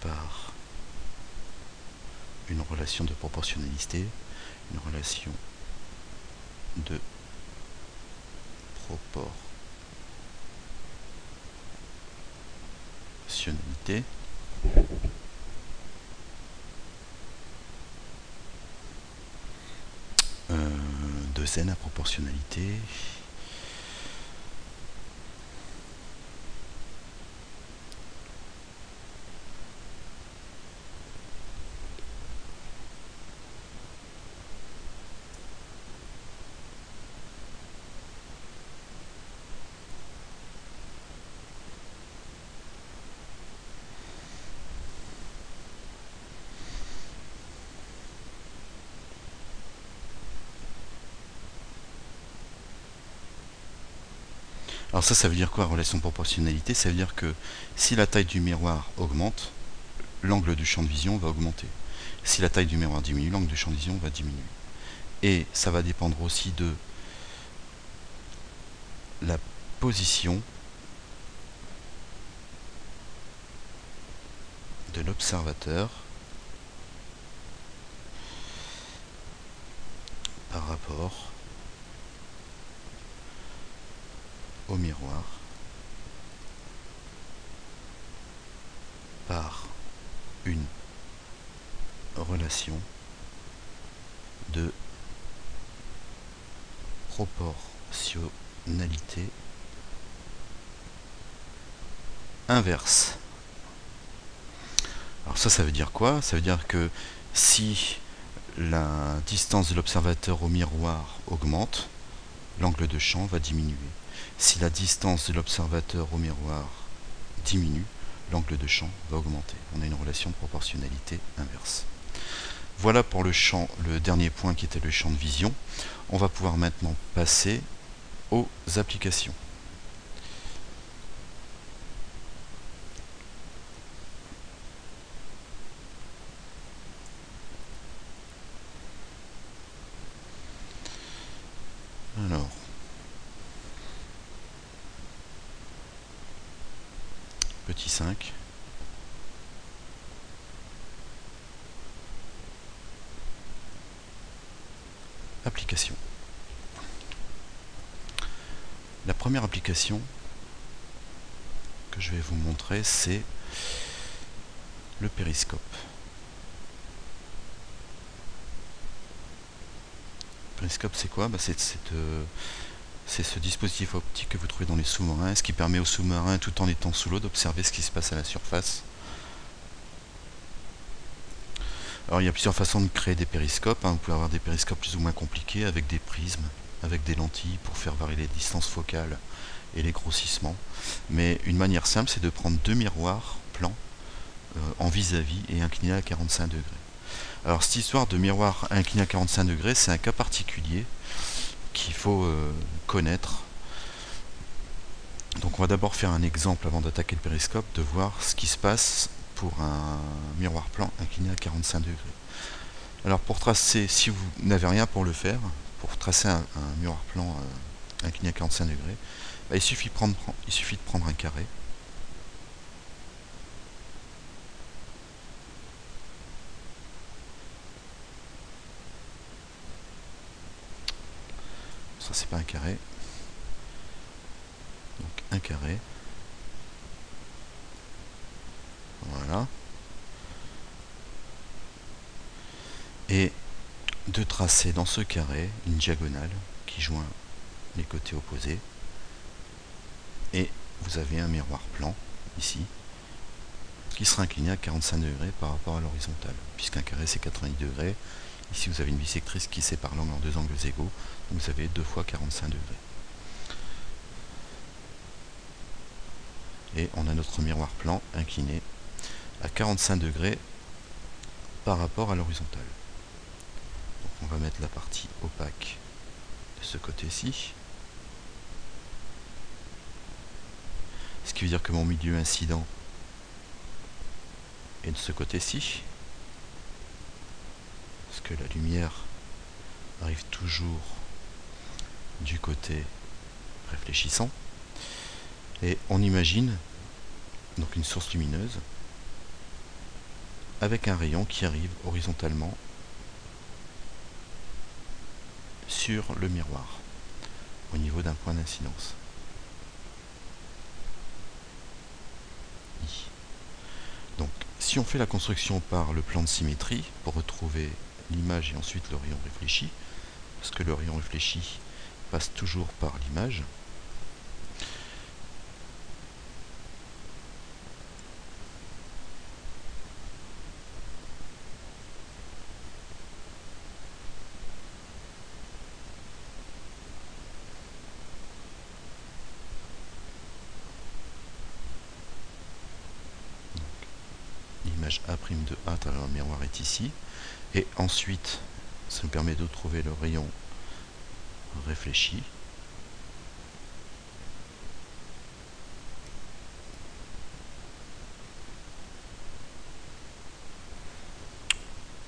A: par une relation de proportionnalité, une relation de proportionnalité de n à proportionnalité Alors ça veut dire quoi, relation de proportionnalité? Ça veut dire que si la taille du miroir augmente, l'angle du champ de vision va augmenter. Si la taille du miroir diminue, l'angle du champ de vision va diminuer. Et ça va dépendre aussi de la position de l'observateur par rapport au miroir par une relation de proportionnalité inverse. Alors ça veut dire quoi? Ça veut dire que si la distance de l'observateur au miroir augmente, l'angle de champ va diminuer. Si la distance de l'observateur au miroir diminue, l'angle de champ va augmenter. On a une relation de proportionnalité inverse. Voilà pour le champ, le dernier point qui était le champ de vision. On va pouvoir maintenant passer aux applications. Alors, petit 5. Application. La première application que je vais vous montrer, c'est le périscope. Le périscope, c'est quoi? C'est ce dispositif optique que vous trouvez dans les sous-marins, ce qui permet aux sous-marins, tout en étant sous l'eau, d'observer ce qui se passe à la surface. Alors il y a plusieurs façons de créer des périscopes, hein. Vous pouvez avoir des périscopes plus ou moins compliqués avec des prismes, avec des lentilles pour faire varier les distances focales et les grossissements. Mais une manière simple, c'est de prendre deux miroirs plans en vis-à-vis et inclinés à 45 degrés. Alors cette histoire de miroir incliné à 45 degrés, c'est un cas particulier qu'il faut connaître. Donc on va d'abord faire un exemple avant d'attaquer le périscope, de voir ce qui se passe pour un miroir plan incliné à 45 degrés. Alors pour tracer, si vous n'avez rien pour le faire, pour tracer un miroir plan incliné à 45 degrés, bah, il suffit de prendre un carré. Ça c'est pas un carré. Donc un carré. Voilà. Et de tracer dans ce carré une diagonale qui joint les côtés opposés. Et vous avez un miroir plan ici qui sera incliné à 45 degrés par rapport à l'horizontale, puisqu'un carré c'est 90 degrés. Ici vous avez une bisectrice qui sépare l'angle en deux angles égaux, donc vous avez 2 fois 45 degrés. Et on a notre miroir plan incliné à 45 degrés par rapport à l'horizontale. Donc on va mettre la partie opaque de ce côté-ci. Ce qui veut dire que mon milieu incident est de ce côté-ci. Parce que la lumière arrive toujours du côté réfléchissant. Et on imagine donc une source lumineuse avec un rayon qui arrive horizontalement sur le miroir au niveau d'un point d'incidence. Donc si on fait la construction par le plan de symétrie pour retrouver l'image et ensuite le rayon réfléchi, parce que le rayon réfléchi passe toujours par l'image, l'image A' de A à travers le miroir est ici, et ensuite ça nous permet de trouver le rayon réfléchi.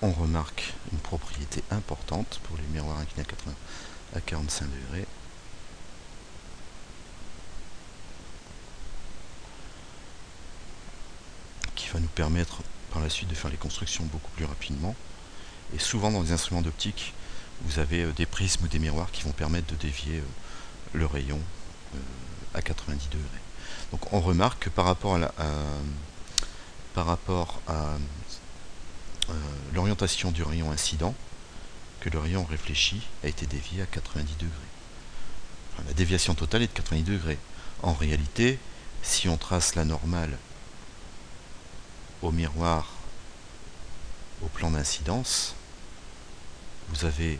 A: On remarque une propriété importante pour les miroirs inclinés à 45 degrés. Qui va nous permettre par la suite de faire les constructions beaucoup plus rapidement. Et souvent dans les instruments d'optique, vous avez des prismes ou des miroirs qui vont permettre de dévier le rayon à 90 degrés. Donc on remarque que par rapport par rapport à l'orientation du rayon incident que le rayon réfléchi a été dévié à 90 degrés. Enfin, la déviation totale est de 90 degrés. En réalité, si on trace la normale au miroir au plan d'incidence, vous avez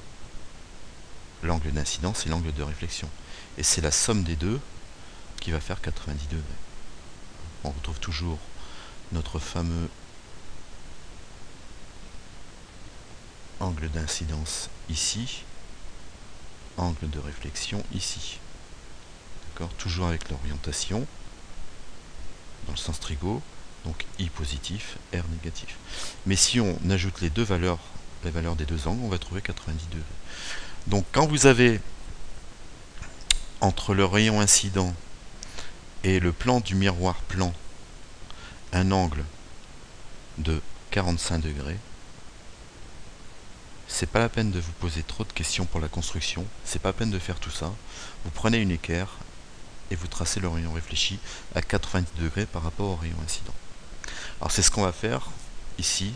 A: l'angle d'incidence et l'angle de réflexion. Et c'est la somme des deux qui va faire 90 degrés. On retrouve toujours notre fameux angle d'incidence ici, angle de réflexion ici. D'accord ? Toujours avec l'orientation dans le sens trigo, donc I positif, R négatif. Mais si on ajoute les deux valeurs, les valeurs des deux angles, on va trouver 90 degrés. Donc quand vous avez entre le rayon incident et le plan du miroir plan un angle de 45 degrés, c'est pas la peine de vous poser trop de questions pour la construction, c'est pas la peine de faire tout ça. Vous prenez une équerre et vous tracez le rayon réfléchi à 90 degrés par rapport au rayon incident. Alors c'est ce qu'on va faire ici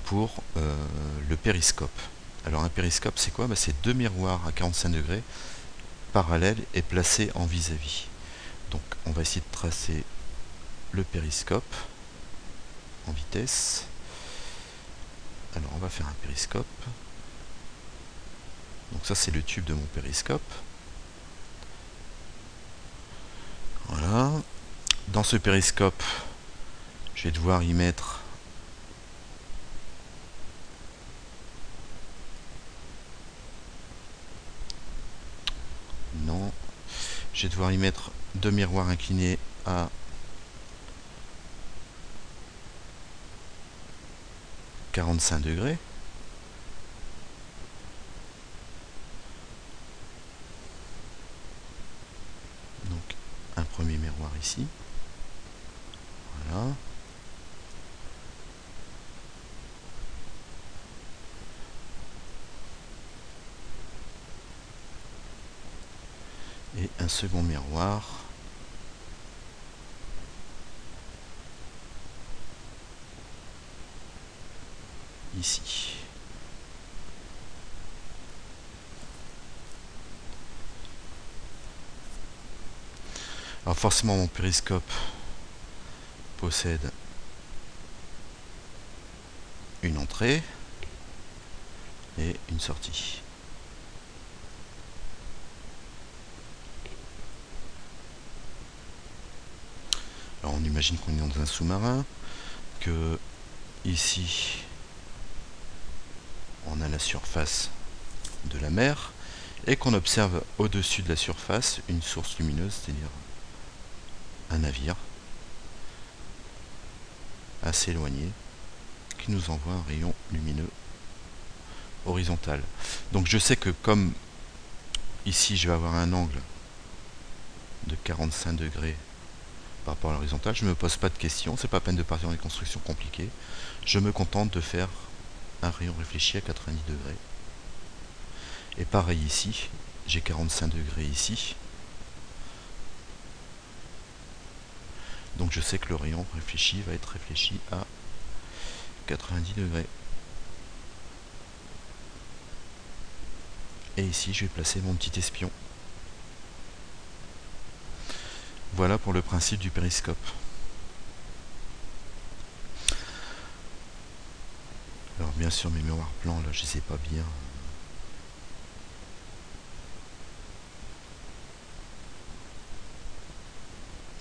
A: pour le périscope. Alors un périscope c'est quoi? C'est deux miroirs à 45 degrés parallèles et placés en vis-à-vis. Donc on va essayer de tracer le périscope en vitesse. Alors on va faire un périscope. Donc ça c'est le tube de mon périscope. Voilà. Dans ce périscope, je vais devoir y mettre je vais devoir y mettre deux miroirs inclinés à 45 degrés. Donc un premier miroir ici. Voilà. Et un second miroir ici. Alors forcément mon périscope possède une entrée et une sortie. Alors on imagine qu'on est dans un sous-marin, que ici on a la surface de la mer et qu'on observe au-dessus de la surface une source lumineuse, c'est-à-dire un navire assez éloigné qui nous envoie un rayon lumineux horizontal. Donc je sais que comme ici je vais avoir un angle de 45 degrés par rapport à l'horizontale, je ne me pose pas de questions, c'est pas la peine de partir dans des constructions compliquées, je me contente de faire un rayon réfléchi à 90 degrés. Et pareil ici, j'ai 45 degrés ici, donc je sais que le rayon réfléchi va être réfléchi à 90 degrés. Et ici je vais placer mon petit espion. Voilà pour le principe du périscope. Alors bien sûr mes miroirs plans là je ne sais pas bien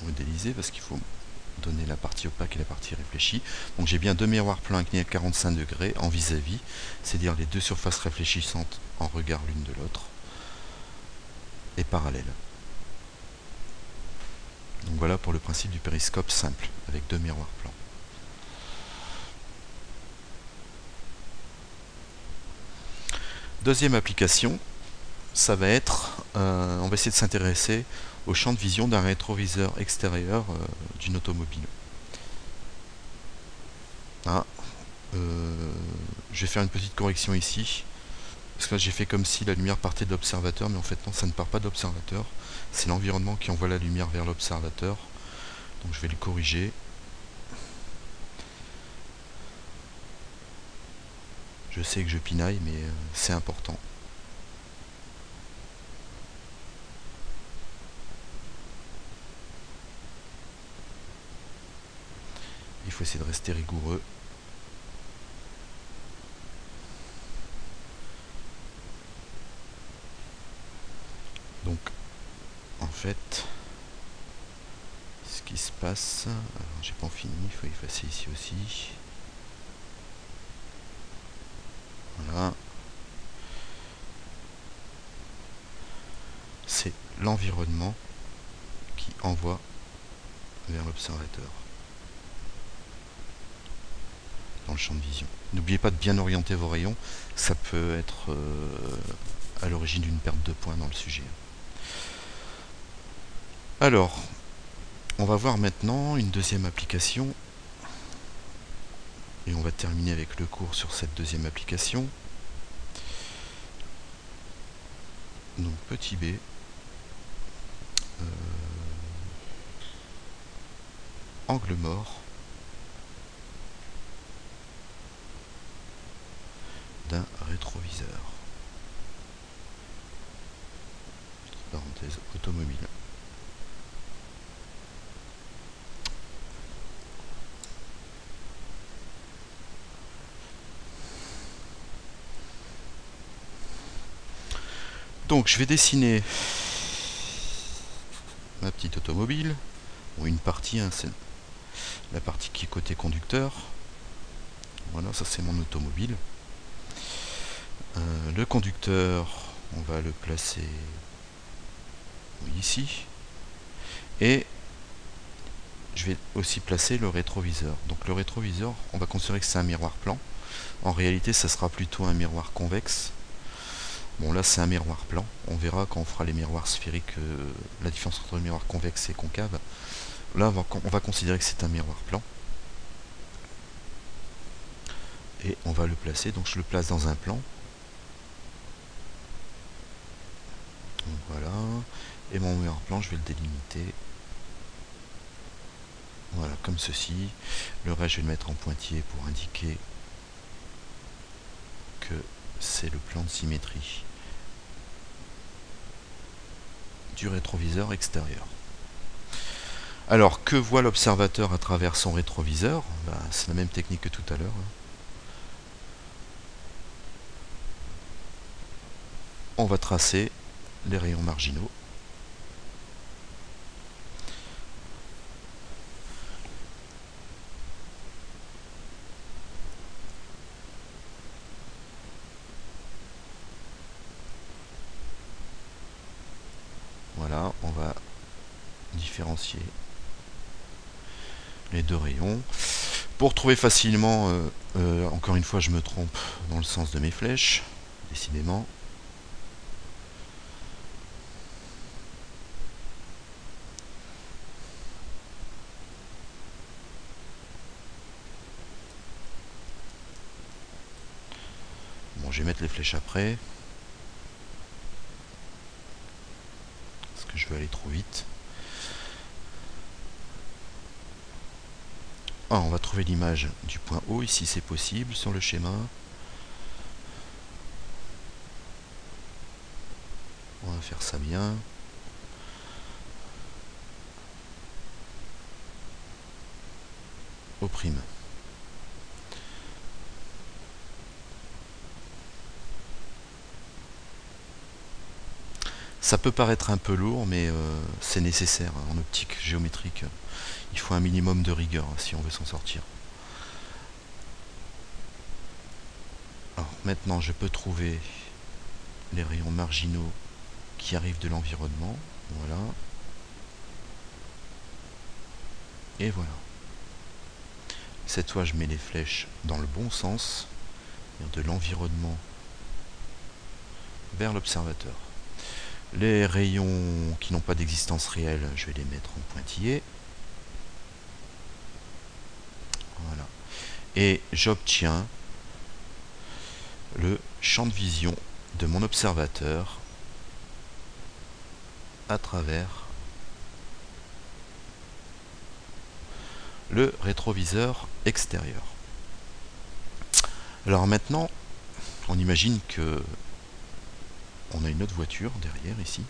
A: modéliser parce qu'il faut donner la partie opaque et la partie réfléchie. Donc j'ai bien deux miroirs plans inclinés à 45 degrés en vis-à-vis, c'est-à-dire les deux surfaces réfléchissantes en regard l'une de l'autre et parallèles. Donc voilà pour le principe du périscope simple avec deux miroirs plans. Deuxième application, ça va être, on va essayer de s'intéresser au champ de vision d'un rétroviseur extérieur d'une automobile. Ah, je vais faire une petite correction ici, parce que là j'ai fait comme si la lumière partait de l'observateur, mais en fait non, ça ne part pas de l'observateur, c'est l'environnement qui envoie la lumière vers l'observateur, donc je vais le corriger. Je sais que je pinaille, mais c'est important. Il faut essayer de rester rigoureux. Donc, en fait, ce qui se passe... Alors, j'ai pas fini, il faut effacer ici aussi. Voilà. C'est l'environnement qui envoie vers l'observateur dans le champ de vision. N'oubliez pas de bien orienter vos rayons, ça peut être à l'origine d'une perte de points dans le sujet. Alors, on va voir maintenant une deuxième application et on va terminer avec le cours sur cette deuxième application. Donc petit b, angle mort d'un rétroviseur, entre parenthèses automobile. Donc je vais dessiner ma petite automobile, ou une partie, hein, c'est la partie qui est côté conducteur. Voilà, ça c'est mon automobile. Le conducteur, on va le placer ici. Et je vais aussi placer le rétroviseur. Donc le rétroviseur, on va considérer que c'est un miroir plan. En réalité, ça sera plutôt un miroir convexe. Bon, là c'est un miroir plan. On verra quand on fera les miroirs sphériques la différence entre le miroir convexe et concave. Là, on va considérer que c'est un miroir plan. Et on va le placer. Donc je le place dans un plan. Donc, voilà. Et mon miroir plan, je vais le délimiter. Voilà, comme ceci. Le reste, je vais le mettre en pointillé pour indiquer que c'est le plan de symétrie du rétroviseur extérieur. Alors, que voit l'observateur à travers son rétroviseur? C'est la même technique que tout à l'heure. On va tracer les rayons marginaux. Voilà, on va différencier les deux rayons. Pour trouver facilement, encore une fois je me trompe dans le sens de mes flèches, décidément. Bon, je vais mettre les flèches après, parce que je vais aller trop vite. Ah, on va trouver l'image du point haut, ici c'est possible sur le schéma. On va faire ça bien. Au prime. Ça peut paraître un peu lourd, mais c'est nécessaire en optique géométrique. Il faut un minimum de rigueur si on veut s'en sortir. Alors maintenant, je peux trouver les rayons marginaux qui arrivent de l'environnement. Voilà. Et voilà. Cette fois, je mets les flèches dans le bon sens, de l'environnement vers l'observateur. Les rayons qui n'ont pas d'existence réelle, je vais les mettre en pointillé. Voilà. Et j'obtiens le champ de vision de mon observateur à travers le rétroviseur extérieur. Alors maintenant, on imagine que on a une autre voiture derrière ici.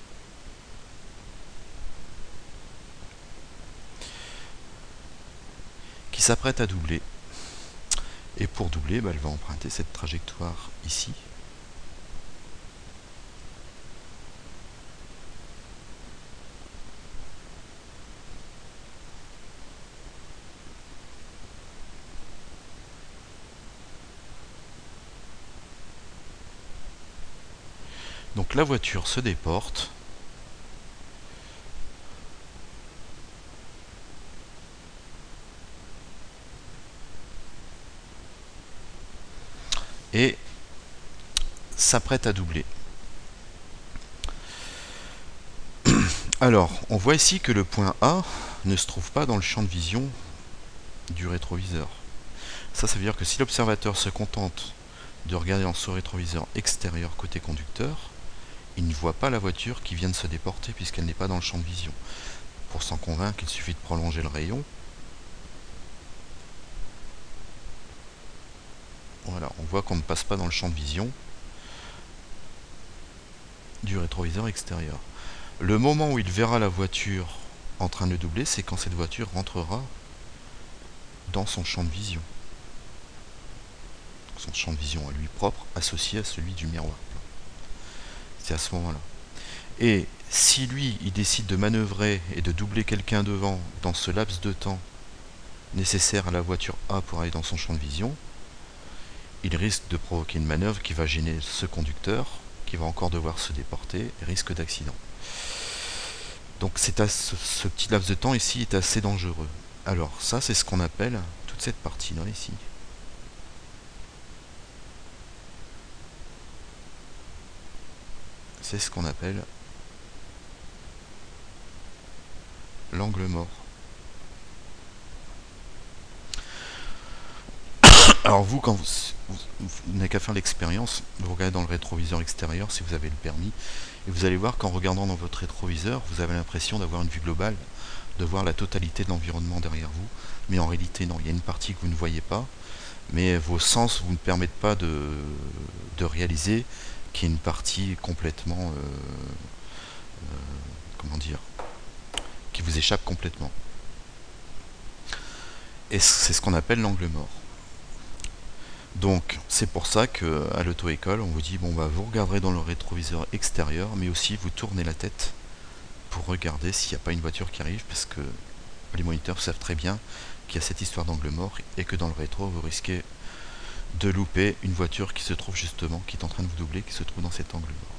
A: Qui s'apprête à doubler. Et pour doubler, elle va emprunter cette trajectoire ici. Donc la voiture se déporte. Et s'apprête à doubler. Alors, on voit ici que le point A ne se trouve pas dans le champ de vision du rétroviseur. Ça veut dire que si l'observateur se contente de regarder dans son rétroviseur extérieur côté conducteur, il ne voit pas la voiture qui vient de se déporter puisqu'elle n'est pas dans le champ de vision. Pour s'en convaincre, il suffit de prolonger le rayon. Voilà, on voit qu'on ne passe pas dans le champ de vision du rétroviseur extérieur. Le moment où il verra la voiture en train de doubler, c'est quand cette voiture rentrera dans son champ de vision. Son champ de vision à lui propre, associé à celui du miroir. C'est à ce moment-là. Et si lui, il décide de manœuvrer et de doubler quelqu'un devant dans ce laps de temps nécessaire à la voiture A pour aller dans son champ de vision, il risque de provoquer une manœuvre qui va gêner ce conducteur, qui va encore devoir se déporter, et risque d'accident. Donc ce petit laps de temps ici est assez dangereux. Alors ça, c'est ce qu'on appelle toute cette partie-là ici. C'est ce qu'on appelle l'angle mort. Alors vous, quand vous n'avez qu'à faire l'expérience, vous regardez dans le rétroviseur extérieur si vous avez le permis, et vous allez voir qu'en regardant dans votre rétroviseur, vous avez l'impression d'avoir une vue globale, de voir la totalité de l'environnement derrière vous, mais en réalité non, il y a une partie que vous ne voyez pas, mais vos sens vous ne permettent pas de réaliser qu'il y a une partie complètement, comment dire, qui vous échappe complètement. Et c'est ce qu'on appelle l'angle mort. Donc c'est pour ça qu'à l'auto-école on vous dit bon bah vous regarderez dans le rétroviseur extérieur, mais aussi vous tournez la tête pour regarder s'il n'y a pas une voiture qui arrive, parce que les moniteurs savent très bien qu'il y a cette histoire d'angle mort et que dans le rétro vous risquez de louper une voiture qui se trouve justement, qui est en train de vous doubler, qui se trouve dans cet angle mort.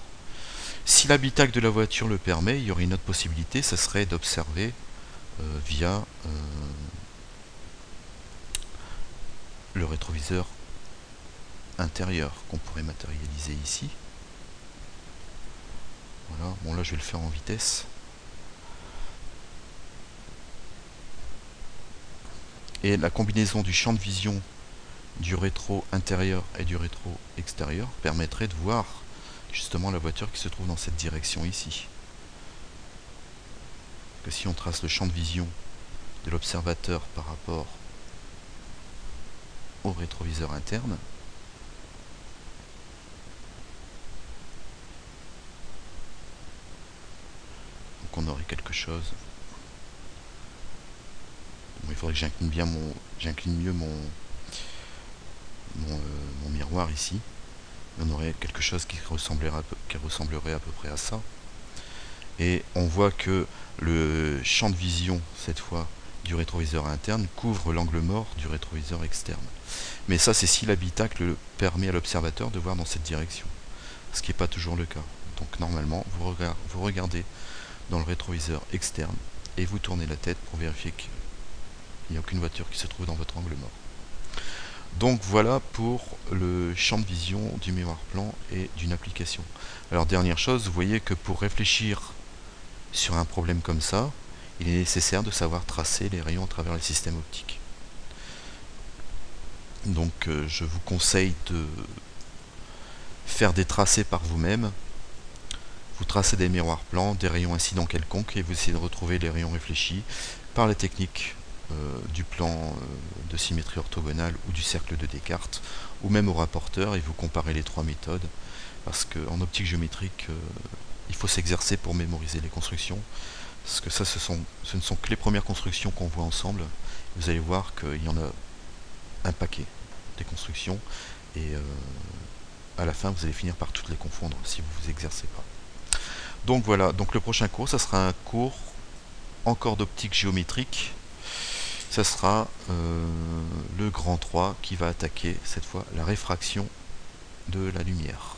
A: Si l'habitacle de la voiture le permet, il y aurait une autre possibilité, ça serait d'observer via le rétroviseur intérieur qu'on pourrait matérialiser ici. Voilà, bon là je vais le faire en vitesse. Et la combinaison du champ de vision du rétro intérieur et du rétro extérieur permettrait de voir justement la voiture qui se trouve dans cette direction ici. Que si on trace le champ de vision de l'observateur par rapport au rétroviseur interne, donc on aurait quelque chose. Bon, il faudrait que j'incline mieux mon miroir ici. On aurait quelque chose qui ressemblerait à peu près à ça. Et on voit que le champ de vision, cette fois, du rétroviseur interne couvre l'angle mort du rétroviseur externe. Mais ça, c'est si l'habitacle permet à l'observateur de voir dans cette direction, ce qui n'est pas toujours le cas. Donc normalement, vous regardez dans le rétroviseur externe et vous tournez la tête pour vérifier qu'il n'y a aucune voiture qui se trouve dans votre angle mort. Donc voilà pour le champ de vision du miroir plan et d'une application. Alors dernière chose, vous voyez que pour réfléchir sur un problème comme ça, il est nécessaire de savoir tracer les rayons à travers le système optique. Donc je vous conseille de faire des tracés par vous-même. Vous tracez des miroirs plans, des rayons incidents quelconques, et vous essayez de retrouver les rayons réfléchis par la technique du plan de symétrie orthogonale ou du cercle de Descartes, ou même au rapporteur, et vous comparez les trois méthodes, parce qu'en optique géométrique, il faut s'exercer pour mémoriser les constructions, parce que ça, ce ne sont que les premières constructions qu'on voit ensemble. Vous allez voir qu'il y en a un paquet des constructions, et à la fin, vous allez finir par toutes les confondre si vous vous exercez pas. Donc voilà, donc le prochain cours, ça sera un cours encore d'optique géométrique. Ça sera le grand 3 qui va attaquer cette fois la réfraction de la lumière.